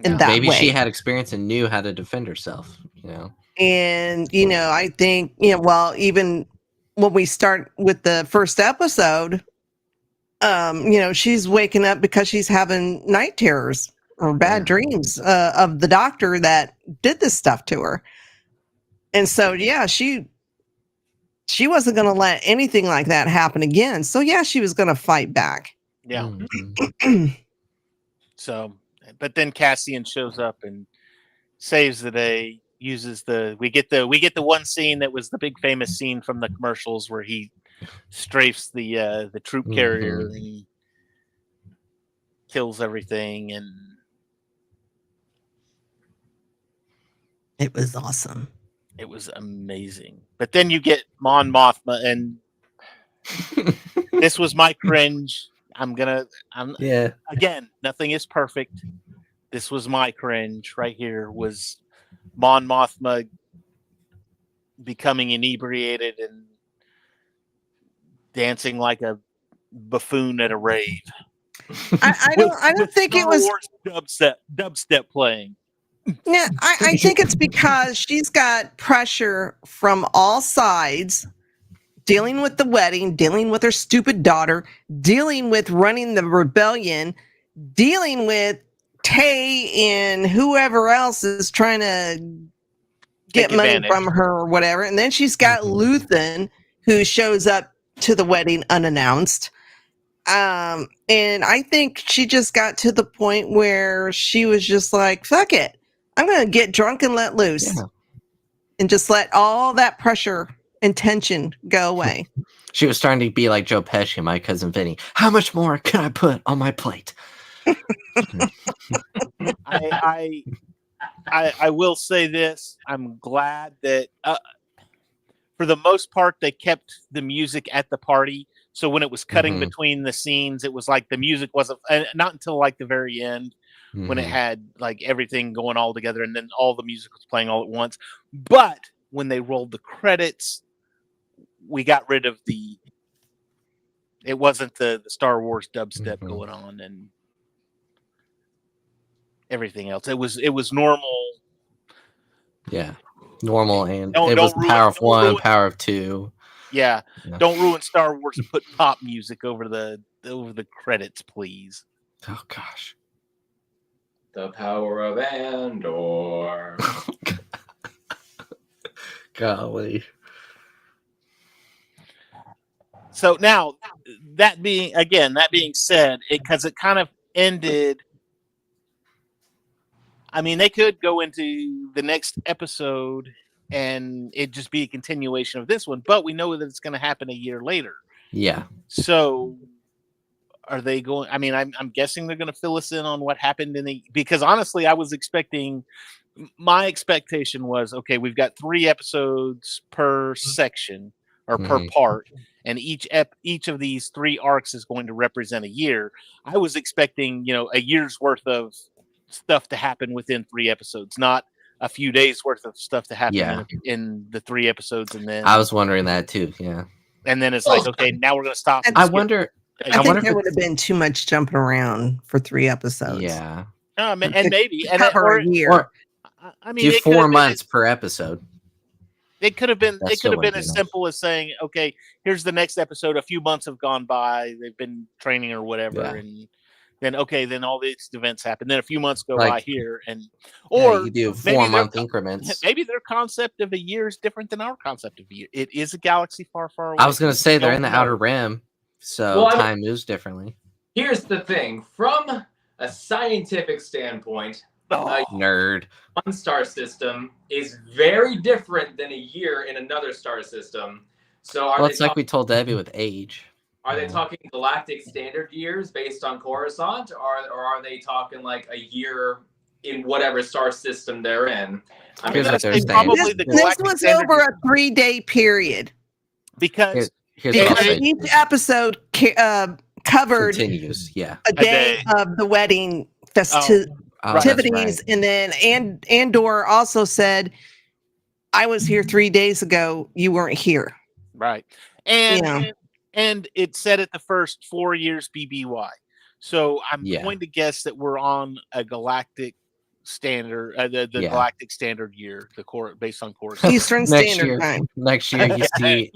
in that maybe way. She had experience and knew how to defend herself, And, I think, even when we start with the first episode, she's waking up because she's having night terrors or bad dreams of the doctor that did this stuff to her. And so, she wasn't going to let anything like that happen again. So, she was going to fight back. Yeah. So, but then Cassian shows up and saves the day. We get the one scene that was the big famous scene from the commercials where he strafes the troop carrier and kills everything, and it was awesome. It was amazing. But then you get Mon Mothma, and this was my cringe. Again, nothing is perfect. This was my cringe right here. Was Mon Mothma becoming inebriated and dancing like a buffoon at a rave? I don't think it was dubstep playing. Yeah, I think it's because she's got pressure from all sides, dealing with the wedding, dealing with her stupid daughter, dealing with running the rebellion, dealing with Tay and whoever else is trying to get Take money advantage. from her or whatever. And then she's got Luthen, who shows up to the wedding unannounced. And I think she just got to the point where she was just like, fuck it. I'm going to get drunk and let loose. Yeah. And just let all that pressure and tension go away. She was starting to be like Joe Pesci, my cousin Vinny. How much more can I put on my plate? I will say this. I'm glad that for the most part they kept the music at the party. So when it was cutting between the scenes, it was like the music wasn't not until like the very end when it had like everything going all together and then all the music was playing all at once. But when they rolled the credits, we got rid of it wasn't the Star Wars dubstep going on and everything else. It was normal. Yeah. Normal, and Don't- it was don't power ruin- of don't one, ruin- power of two. Yeah. Yeah. Don't ruin Star Wars and put pop music over the credits, please. Oh gosh. The power of Andor. Golly. So now that being said, because it kind of ended. I mean, they could go into the next episode and it just be a continuation of this one, but we know that it's going to happen a year later. Yeah. So are they going? I mean, I'm guessing they're going to fill us in on what happened because honestly, my expectation was, okay, we've got 3 episodes per section or per part, and each of these 3 arcs is going to represent a year. I was expecting, a year's worth of stuff to happen within 3 episodes, not a few days worth of stuff to happen in the 3 episodes, and then I was wondering that too. Yeah. And then it's like, okay, now we're going to stop. I wonder. I think there would have been too much jumping around for 3 episodes. Yeah. And maybe cover a year. Or I mean, do 4 months per episode. It could have been. That It could still have been wouldn't be as enough. simple as saying, "Okay, here's the next episode. A few months have gone by. They've been training or whatever, Yeah. and then all these events happen. Then a few months go Like- by here, and Or you do maybe 4-month increments. maybe their concept of a year is different than our concept of a year. It is a galaxy far, far away. I was going to say they're Don't in the know. outer rim, so Well, time moves differently. Here's the thing. From a scientific standpoint, Nerd. one star system is very different than a year in another star system. So Well, it's like we told Debbie with age. are they talking galactic standard years based on Coruscant, or are they talking like a year in whatever star system they're in? I mean, Here's what that's they're It's saying. probably the This galactic was standard over a 3-day period. because Here's what I'll Because say. each episode covered Continues. Yeah. a day of the wedding festivities. Oh, that's right. And then Andor also said, I was here 3 days ago. You weren't here. right, and Yeah. and it said it the first 4 years BBY. So I'm Yeah. going to guess that we're on a galactic standard, the Yeah. galactic standard year, based on course. Eastern Next Standard year. Time. Next year, you see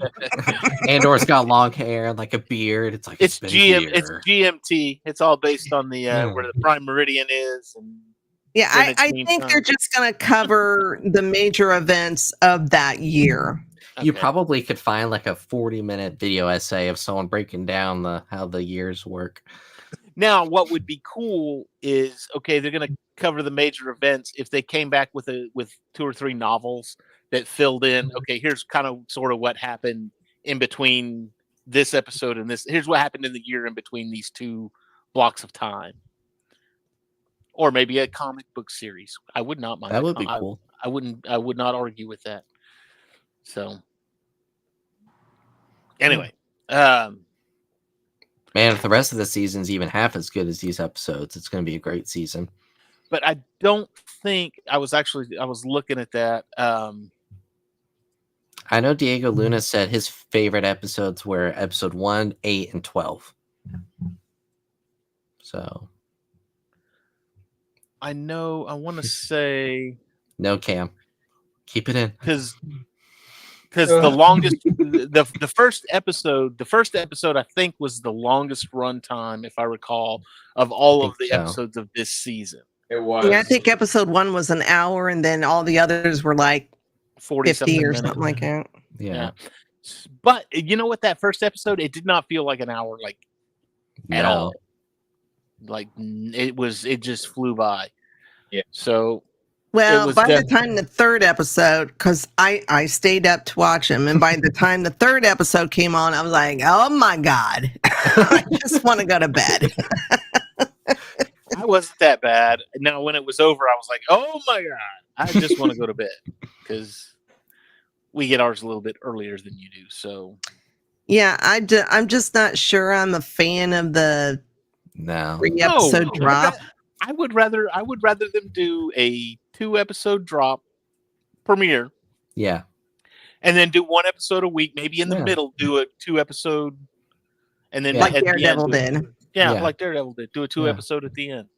Andor's got long hair, like a beard. It's like It's been a it's year. GMT. It's all based on the where the prime meridian is. And Yeah, Then I it's think meantime. they're just going to cover the major events of that year. You okay. probably could find like a 40-minute video essay of someone breaking down how the years work. Now, what would be cool is, okay, they're going to cover the major events. If they came back with 2 or 3 novels that filled in, okay, here's kind of sort of what happened in between this episode and this. Here's what happened in the year in between these 2 blocks of time. Or maybe a comic book series. I would not mind. That would be cool. I would not argue with that. So anyway, Man, if the rest of the season's even half as good as these episodes, it's going to be a great season. but I don't think I was looking at that. I know Diego Luna said his favorite episodes were episode 1, 8, and 12. So I know I want to say no, Cam, keep it in. because because the longest, the first episode, I think was the longest run time, if I recall, of all of the episodes of this season. It was. Yeah, I think episode 1 was an hour, and then all the others were like 50 or something like that. Yeah. But you know what? That first episode, it did not feel like an hour, like at all. Like it just flew by. Yeah. So. Well, by the time the third episode, because I stayed up to watch them, and by the time the third episode came on, I was like, oh my God, I just want to go to bed. I wasn't that bad. Now, when it was over, I was like, oh my God, I just want to go to bed because we get ours a little bit earlier than you do. So, yeah, I'm just not sure I'm a fan of the 3-episode drop. I would rather them do a 2-episode drop premiere. Yeah. And then do 1 episode a week, maybe in the middle, do a 2-episode, and then like Daredevil did. Yeah, like Daredevil did. Do a 2-episode at the end.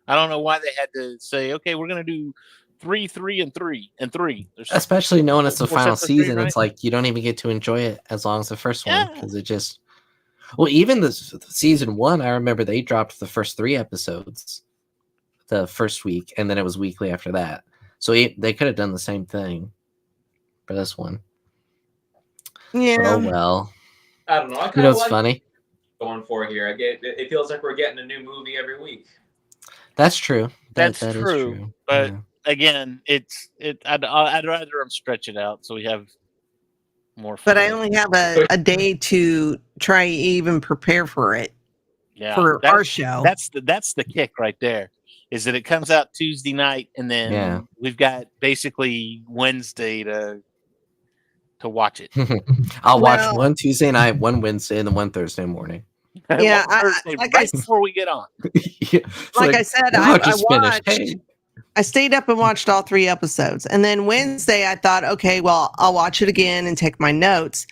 I don't know why they had to say, okay, we're gonna do 3, 3, and 3, and 3. Especially knowing it's the final season, 3, right? it's like you don't even get to enjoy it as long as the first one because it just. Well, even the season 1, I remember they dropped the first 3 episodes the first week, and then it was weekly after that. So they could have done the same thing for this one. Yeah. But oh well. I don't know. I You know what's funny? Going for here, it feels like we're getting a new movie every week. That's true. That's that is true. But again, I'd rather them stretch it out so we have more fun. But I only have a day to try even prepare for it. Yeah, for our show. That's the kick right there. Is that it comes out Tuesday night, and then we've got basically Wednesday to watch it. I'll watch one Tuesday night, one Wednesday, and then one Thursday morning. Yeah, before we get on. I said, I stayed up and watched all 3 episodes, and then Wednesday I thought, okay, well, I'll watch it again and take my notes.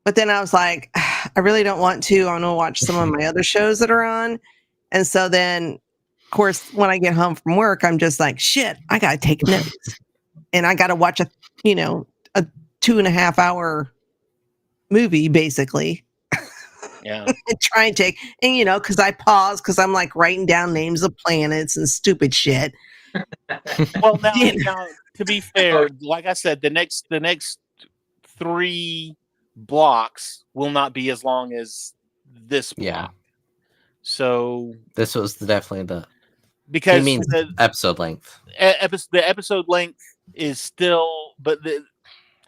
But then I was like, I really don't want to. I want to watch some of my other shows that are on, and so then. Of course, when I get home from work, I'm just like, shit, I got to take notes. And I got to watch a 2.5 hour movie, basically. Yeah. And try and take, and because I pause, because I'm like writing down names of planets and stupid shit. Well, now, to be fair, like I said, the next 3 blocks will not be as long as this block. Yeah. So this was definitely the. Because the episode length. The episode length is still, but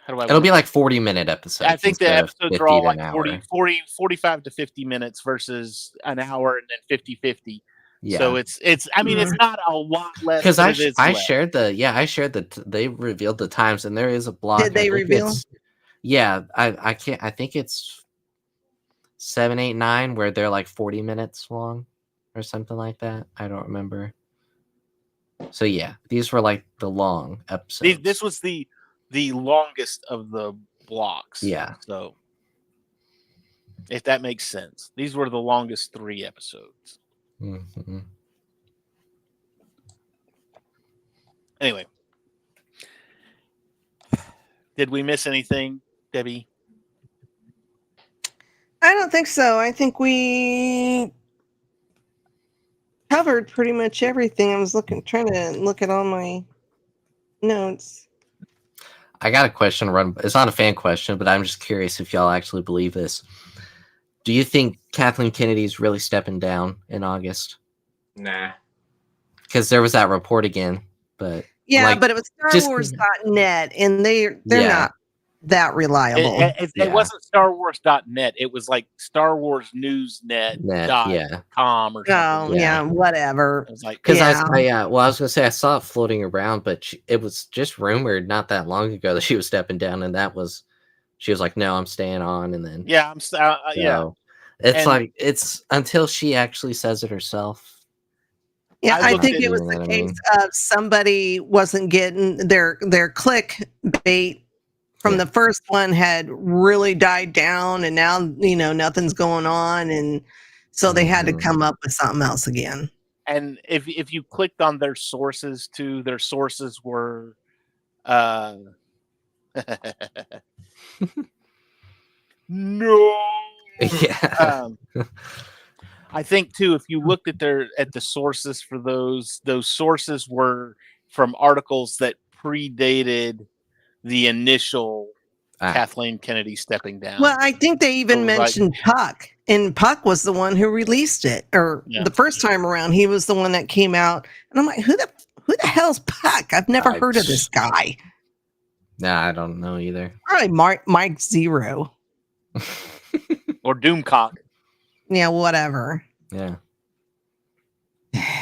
how do I? It'll be like 40-minute episodes. I think the episodes are all like 45 to 50 minutes versus an hour and then 50-50. Yeah. So it's. I mean, it's not a lot less. Because I shared they revealed the times, and there is a block. Did they reveal? Yeah, I can't. I think it's 7, 8, 9, where they're like 40 minutes long. Or something like that. I don't remember. So yeah, these were like the long episodes. This was the longest of the blocks. Yeah. So if that makes sense, these were the longest 3 episodes. Mm-hmm. Anyway, did we miss anything, Debbie? I don't think so. I think we covered pretty much everything. I was trying to look at all my notes. I got a question. It's not a fan question, but I'm just curious if y'all actually believe this. Do you think Kathleen Kennedy's really stepping down in August? Nah. Because there was that report again, but but it was StarWars.net, and they're not that reliable. It wasn't StarWars.net. It was like Star Wars Newsnet.com or something. Oh, yeah, whatever. It was like, because I was gonna say I saw it floating around, but it was just rumored not that long ago that she was stepping down, and she was like, "No, I'm staying on," and then it's it's until she actually says it herself. Yeah, I think it was the case of somebody wasn't getting their clickbait from the first one had really died down, and now nothing's going on, and so they had to come up with something else again. And if you clicked on their sources too, their sources were No. Yeah. I think too, if you looked at the sources for those sources were from articles that predated the initial Kathleen Kennedy stepping down. Well, I think they even So, like- mentioned Puck, and Puck was the one who released it, or Yeah. the first time around, he was the one that came out, and I'm like, who the hell's Puck? I've never heard of this guy. Nah, I don't know either. Probably Mike Zero. Or Doomcock. Yeah, whatever. Yeah.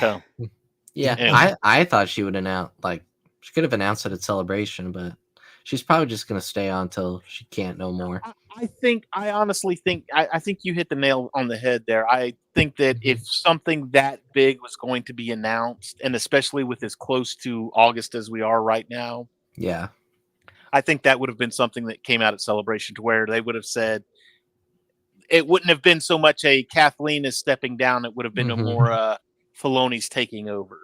So Yeah, anyway. I thought she would announce, like, she could have announced it at Celebration, but she's probably just going to stay on until she can't no more. I honestly think I think you hit the nail on the head there. I think that if something that big was going to be announced, and especially with as close to August as we are right now, Yeah. I think that would have been something that came out at Celebration, to where they would have said, it wouldn't have been so much a Kathleen is stepping down. It would have been a more Filoni's taking over.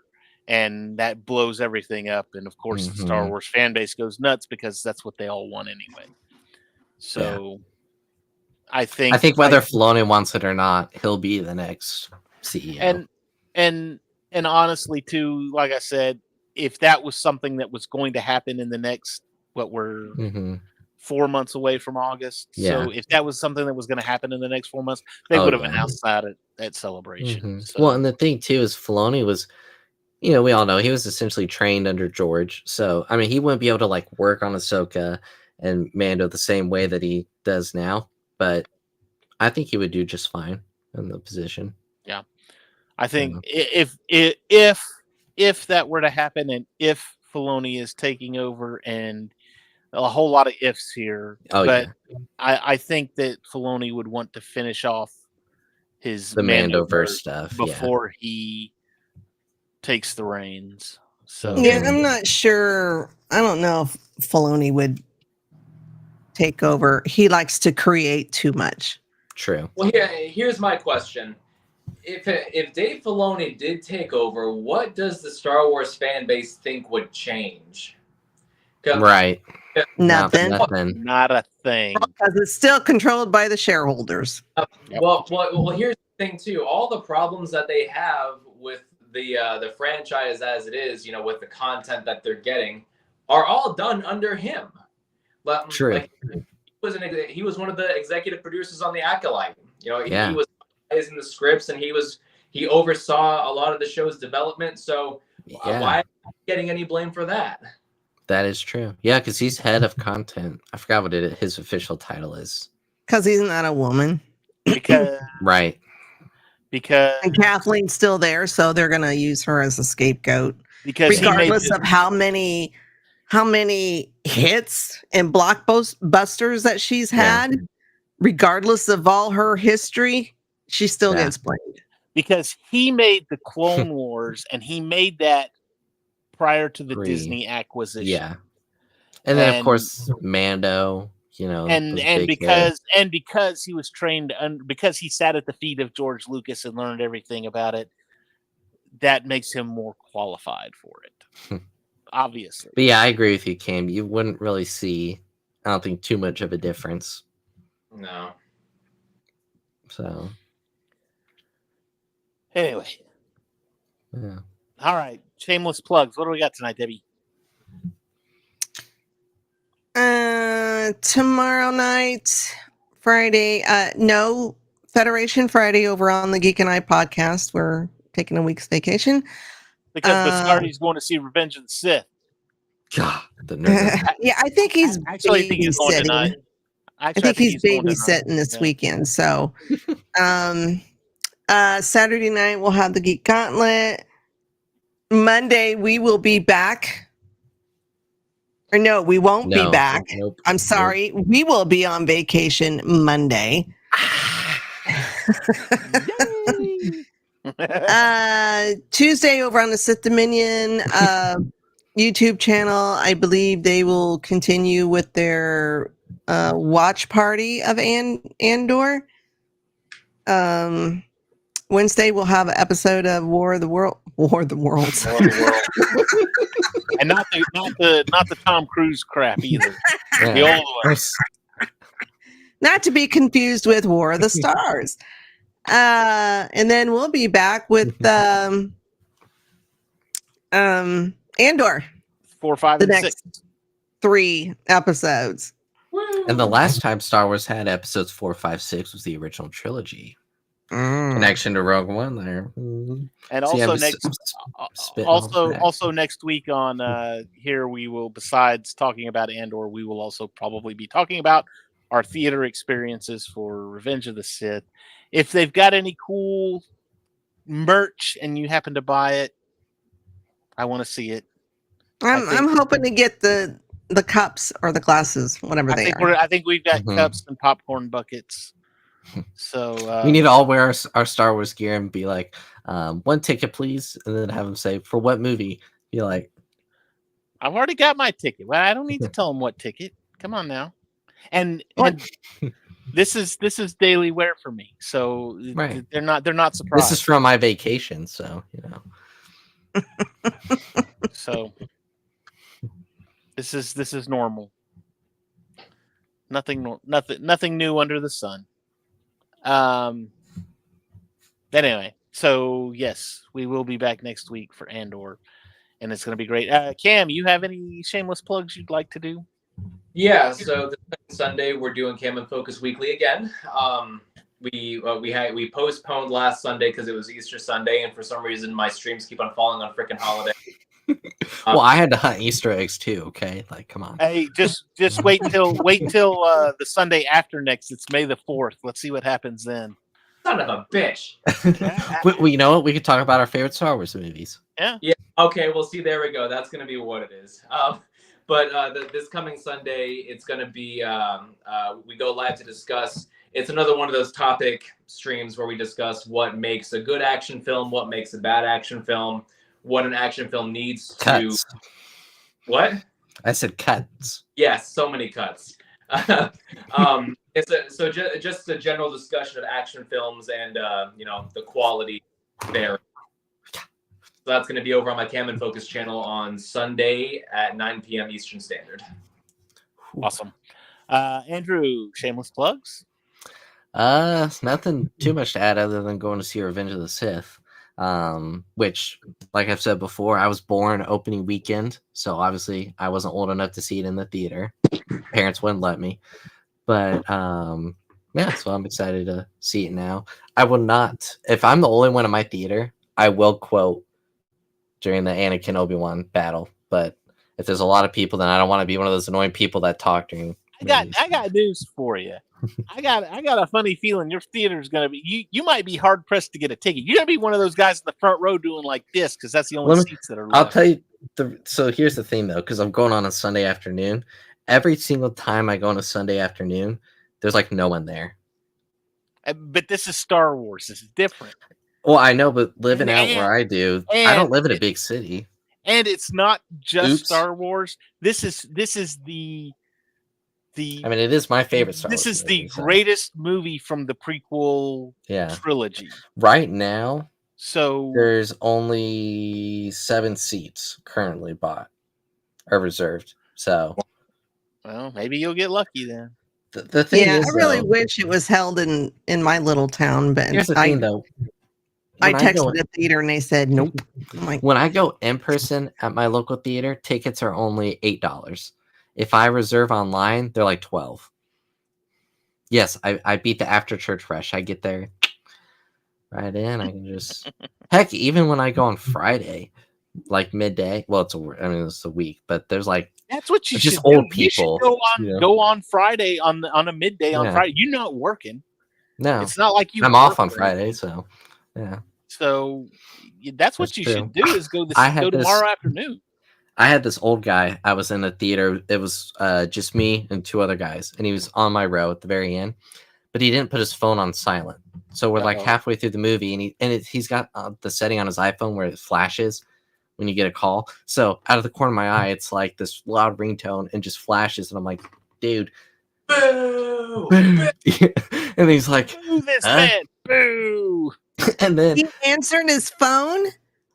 And that blows everything up. And of course, the Star Wars fan base goes nuts because that's what they all want anyway. So I think whether Filoni wants it or not, he'll be the next CEO. And honestly, too, like I said, if that was something that was going to happen in the next, we're 4 months away from August. Yeah. So if that was something that was going to happen in the next 4 months, they would have announced that at Celebration. So. Well, and the thing too is Filoni was, we all know he was essentially trained under George. So, I mean, he wouldn't be able to like work on Ahsoka and Mando the same way that he does now. But I think he would do just fine in the position. Yeah. I think if that were to happen, and if Filoni is taking over, and a whole lot of ifs here, I think that Filoni would want to finish off the Mandoverse stuff before he takes the reins. So yeah, I'm not sure. I don't know if Filoni would take over. He likes to create too much. True. Well, here's my question. If Dave Filoni did take over, what does the Star Wars fan base think would change? Right. Nothing. Not a thing. Because it's still controlled by the shareholders. Well, here's the thing too. All the problems that they have with the franchise as it is, with the content that they're getting, are all done under him. True. Like, he was one of the executive producers on The Acolyte. He was in the scripts, and he oversaw a lot of the show's development. So why getting any blame for that? That is true. Yeah, because he's head of content. I forgot what his official title is. Because he's not a woman. Right. And Kathleen's still there, so they're gonna use her as a scapegoat. Because regardless of how many hits and blockbusters that she's had, regardless of all her history, she still gets blamed. Because he made the Clone Wars, and he made that prior to the Disney acquisition. Yeah. And then of course Mando, and because he was trained because he sat at the feet of George Lucas and learned everything about it, that makes him more qualified for it. Obviously. But yeah, I agree with you, Cam. You wouldn't really see, I don't think, too much of a difference. No. So anyway. Yeah. All right. Shameless plugs. What do we got tonight, Debbie? Tomorrow night, Friday. No, Federation Friday over on the Geek and I podcast. We're taking a week's vacation. Because Biscardi's going to see Revenge of the Sith. God, the nerve. Yeah, I think he's babysitting. I think he's babysitting this weekend. So, Saturday night we'll have the Geek Gauntlet. Monday we will be back. Or no, we won't be back. Nope, I'm sorry. We will be on vacation Monday. Tuesday over on the Sith Dominion YouTube channel, I believe they will continue with their watch party of Andor. Wednesday we'll have an episode of War of the Worlds. War of the World. And not the Tom Cruise crap either. Yeah. The old one. Not to be confused with War of the Stars. And then we'll be back with Andor. 4, 5, The and next 6. 3 episodes. And the last time Star Wars had episodes 4, 5, 6 was the original trilogy. Connection to Rogue One there. And So, also yeah, also next week on here we will, besides talking about Andor, we will also probably be talking about our theater experiences for Revenge of the Sith. If they've got any cool merch and you happen to buy it, I want to see it. I'm hoping to get the cups or the glasses, whatever they are. I think we've got cups and popcorn buckets. So we need to all wear our Star Wars gear and be like, 1 ticket, please, and then have them say, for what movie? Be like, I've already got my ticket. Well, I don't need to tell them what ticket. Come on now. And this is daily wear for me, so right. they're not surprised. This is from my vacation, so So this is normal. Nothing new under the sun. Anyway, so yes, we will be back next week for Andor, and it's going to be great. Cam, you have any shameless plugs you'd like to do? Yeah, so this Sunday we're doing Cam and Focus Weekly again. We postponed last Sunday because it was Easter Sunday, and for some reason my streams keep on falling on freaking holiday. Well, I had to hunt Easter eggs too. Okay, like come on. Hey, just wait till the Sunday after next. It's May the 4th. Let's see what happens then. Son of a bitch. Well, you know what? We could talk about our favorite Star Wars movies. Yeah. Okay. Well, see, there we go. That's gonna be what it is. But this coming Sunday, it's gonna be we go live to discuss. It's another one of those topic streams where we discuss what makes a good action film, what makes a bad action film, what an action film needs cuts. to. What? I said cuts. Yes, so many cuts. Just a general discussion of action films and the quality there. So that's going to be over on my Cam and Focus channel on Sunday at 9 p.m. Eastern Standard. Awesome. Andrew, shameless plugs? Nothing too much to add other than going to see Revenge of the Sith. Which, like I've said before, I was born opening weekend, so obviously I wasn't old enough to see it in the theater. Parents wouldn't let me. But yeah, so I'm excited to see it now. I will not, if I'm the only one in my theater, I will quote during the Anakin Obi-Wan battle. But if there's a lot of people, then I don't want to be one of those annoying people that talk during. I got news for you. I got a funny feeling your theater's gonna be. You might be hard pressed to get a ticket. You're gonna be one of those guys in the front row doing like this because that's the only seats that are left. I'll tell you. So here's the thing though, because I'm going on a Sunday afternoon. Every single time I go on a Sunday afternoon, there's like no one there. But this is Star Wars. This is different. Well, I know, but living out where I do, I don't live in a big city. And it's not just Star Wars. This is the. I mean, it is my favorite Star Wars. This is the greatest movie from the prequel trilogy. Right now, so there's only 7 seats currently bought or reserved. So, well, maybe you'll get lucky then. The thing is, I really wish it was held in my little town, but here's the thing, though. I texted the theater and they said nope. I'm like, when I go in person at my local theater, tickets are only $8. If I reserve online, they're like $12. Yes, I beat the after church rush. I get there right in. I can just heck, even when I go on Friday, like midday. Well, it's a week, but there's like that's what you should just do. Old you people go on Friday on a midday on Friday. You're not working. No, it's not like you. I'm off on Friday, so yeah. So that's what you should do is go tomorrow afternoon. I had this old guy. I was in the theater. It was just me and 2 other guys, and he was on my row at the very end. But he didn't put his phone on silent. So we're like halfway through the movie, and he's got the setting on his iPhone where it flashes when you get a call. So out of the corner of my eye, it's like this loud ringtone and just flashes, and I'm like, dude, boo! And he's like, boo this man, boo! And then he answered his phone.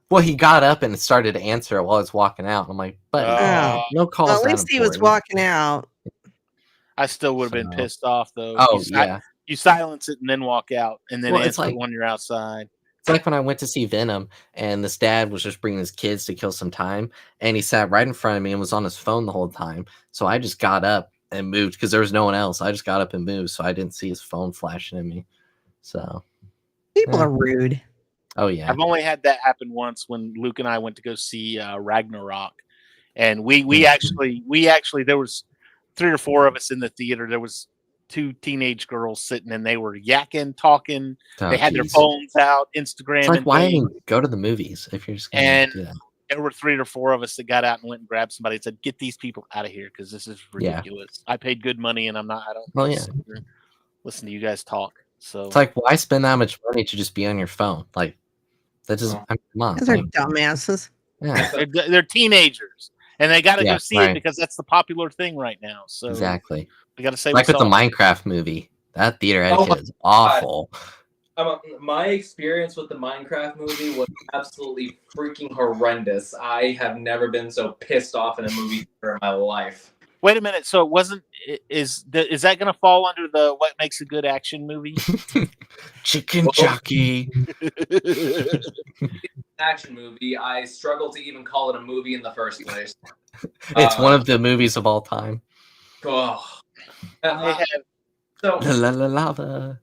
well, he got up and started to answer it while I was walking out. I'm like, buddy, no calls. Well, at that least he was important. walking out. I still would have been So- pissed off though. Oh yeah. You silence it and then walk out, and then Well, it's answer like- when you're outside. It's like when I went to see Venom, and this dad was just bringing his kids to kill some time, and he sat right in front of me and was on his phone the whole time. So I just got up and moved because there was no one else. I just got up and moved, so I didn't see his phone flashing at me. So People are rude. oh yeah, I've only had that happen once when Luke and I went to go see Ragnarok, and we actually there was 3 or 4 of us in the theater. There was 2 teenage girls sitting, and they were yakking, talking. Oh, they had their geez. phones out, Instagram. It's like, why things. even go to the movies if you're just gonna And do that? there were 3 or 4 of us that got out and went and grabbed somebody and said, "Get these people out of here because this is Yeah. ridiculous. I paid good money, and I don't Well, yeah. listen to you guys talk." So It's like, why spend that much money to just be on your phone? Like, that just, I mean, come on. Those are Like, dumbasses. yeah, they're teenagers, and they got to Yeah, go see right. it because that's the popular thing right now. So exactly. we got to say Like with what's the up. Minecraft movie. That theater Oh my etiquette is awful. My experience with the Minecraft movie was absolutely freaking horrendous. I have never been so pissed off in a movie theater in my life. Wait a minute. So it wasn't. Is that going to fall under the what makes a good action movie? Chicken Chucky. Action movie. I struggle to even call it a movie in the first place. It's one of the movies of all time. Oh. I have So La la la la.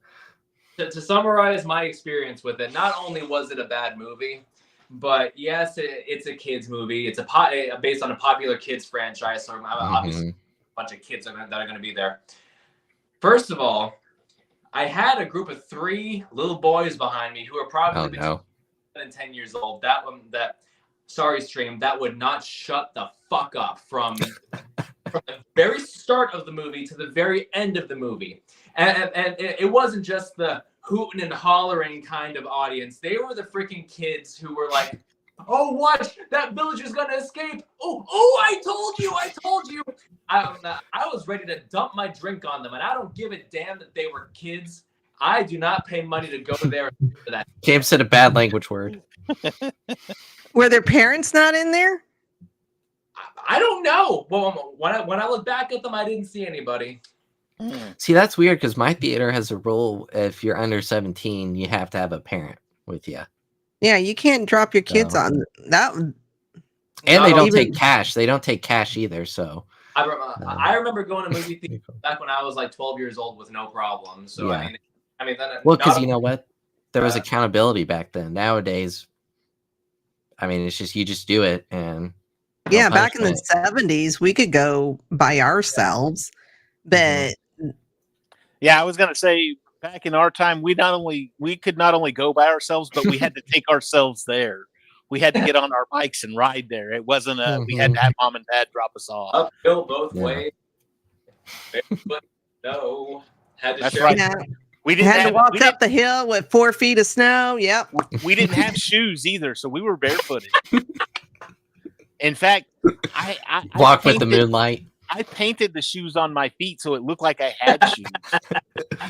to summarize my experience with it, not only was it a bad movie, but yes, it's a kids movie. It's based on a popular kids franchise, so obviously a bunch of kids that are going to be there. First of all, I had a group of 3 little boys behind me who are probably between 7 and 10 years old. Sorry, stream, that would not shut the fuck up from the very start of the movie to the very end of the movie. And it wasn't just the hooting and hollering kind of audience. They were the freaking kids who were like, "Oh, watch, that villager's gonna escape. Oh, I told you. I was ready to dump my drink on them, and I don't give a damn that they were kids. I do not pay money to go there for that. Cam said a bad language word. Were their parents not in there? I don't know. Well, when I look back at them, I didn't see anybody. See, that's weird because my theater has a rule: if you're under 17, you have to have a parent with you. Yeah, you can't drop your kids No. on that. And they don't even- take cash. They don't take cash either. So I remember going to movie theaters back when I was like 12 years old with no problem. So Yeah. I mean, then well, because you know what, there was accountability back then. Nowadays, I mean, it's just you just do it, and no Yeah, back in the punishment. 70s, we could go by ourselves, but Yeah, I was gonna say back in our time, we could not only go by ourselves, but we had to take ourselves there. We had to get on our bikes and ride there. It wasn't we had to have mom and dad drop us off. uphill both Yeah. ways. But no, had to That's share. right. yeah, We you didn't had to have walk up the hill with 4 feet of snow. Yep. we didn't have shoes either, so we were barefooted. In fact, I Walk with the painted- moonlight. I painted the shoes on my feet so it looked like I had shoes.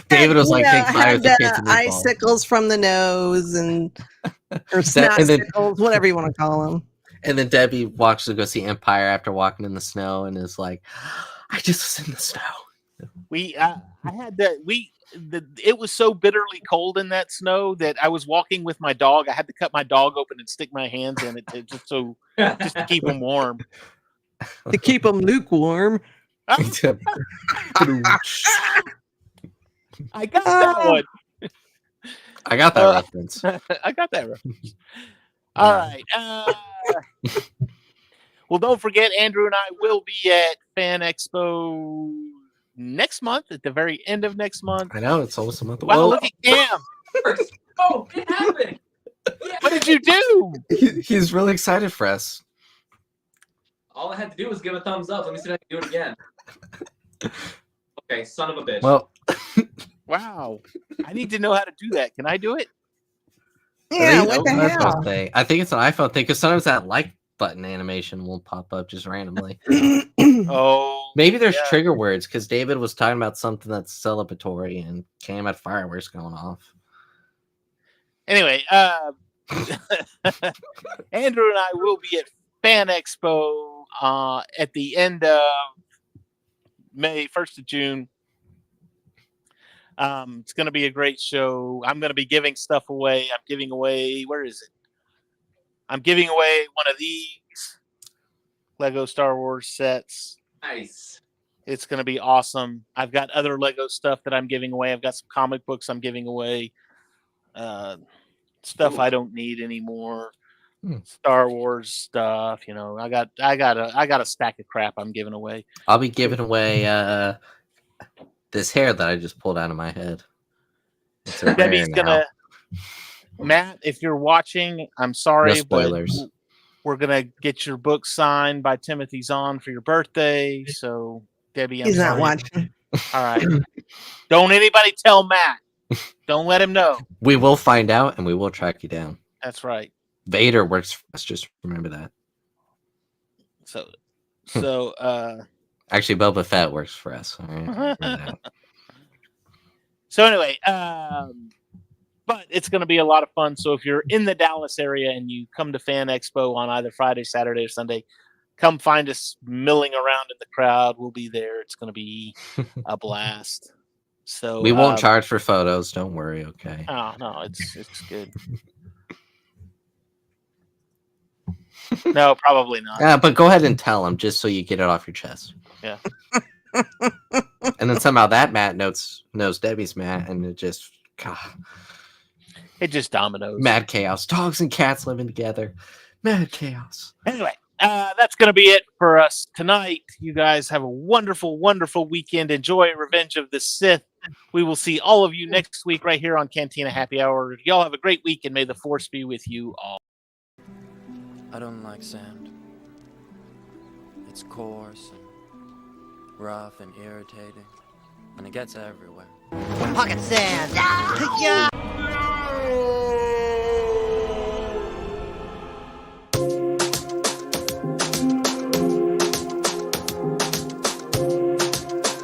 David was like, Yeah, "Take fire had with the painted meatball." icicles from the nose and or and then- snot-sicles, whatever you want to call them. And then Debbie walks to go see Empire after walking in the snow, and is like, "I just was in the snow." I had that it was so bitterly cold in that snow that I was walking with my dog. I had to cut my dog open and stick my hands in it just to keep him warm. To keep them lukewarm. I got that one. I got that reference. I got that reference. All right. Well, don't forget, Andrew and I will be at Fan Expo next month, at the very end of next month. I know, it's almost a month. Wow, Well, look at Cam. Oh, it happened. Yeah. What did you do? he's really excited for us. All I had to do was give a thumbs up. Let me see if I can do it again. Okay, son of a bitch. Well, Wow. I need to know how to do that. Can I do it? Yeah, I what think the that's hell? thing. I think it's an iPhone thing because sometimes that like button animation will pop up just randomly. Oh. Maybe there's yeah. trigger words because David was talking about something that's celebratory and Cam had fireworks going off. Anyway, Andrew and I will be at Fan Expo at the end of May, 1st of June. It's going to be a great show. I'm going to be giving stuff away. I'm giving away, where is it? I'm giving away one of these Lego Star Wars sets. Nice. It's going to be awesome. I've got other Lego stuff that I'm giving away. I've got some comic books I'm giving away. Stuff I don't need anymore. Star Wars stuff, you know. I got a stack of crap I'm giving away. I'll be giving away this hair that I just pulled out of my head. Debbie's gonna. Matt, if you're watching, I'm sorry, no spoilers. But we're gonna get your book signed by Timothy Zahn for your birthday. So, Debbie, He's not watching. All right. Don't anybody tell Matt. Don't let him know. We will find out, and we will track you down. That's right. Vader works for us. Just remember that. So, actually, Boba Fett works for us. All right. So anyway, but it's going to be a lot of fun. So if you're in the Dallas area and you come to Fan Expo on either Friday, Saturday, or Sunday, come find us milling around in the crowd. We'll be there. It's going to be a blast. So we won't charge for photos. Don't worry. Okay. Oh no, it's good. No, probably not. Yeah, but go ahead and tell them just so you get it off your chest. Yeah. And then somehow that Matt knows Debbie's Matt, and it just dominoes. Mad chaos. Dogs and cats living together. Mad chaos. Anyway, that's going to be it for us tonight. You guys have a wonderful, wonderful weekend. Enjoy Revenge of the Sith. We will see all of you next week right here on Cantina Happy Hour. Y'all have a great week, and may the Force be with you all. I don't like sand. It's coarse and rough and irritating, and it gets everywhere. Pocket sand. Yeah.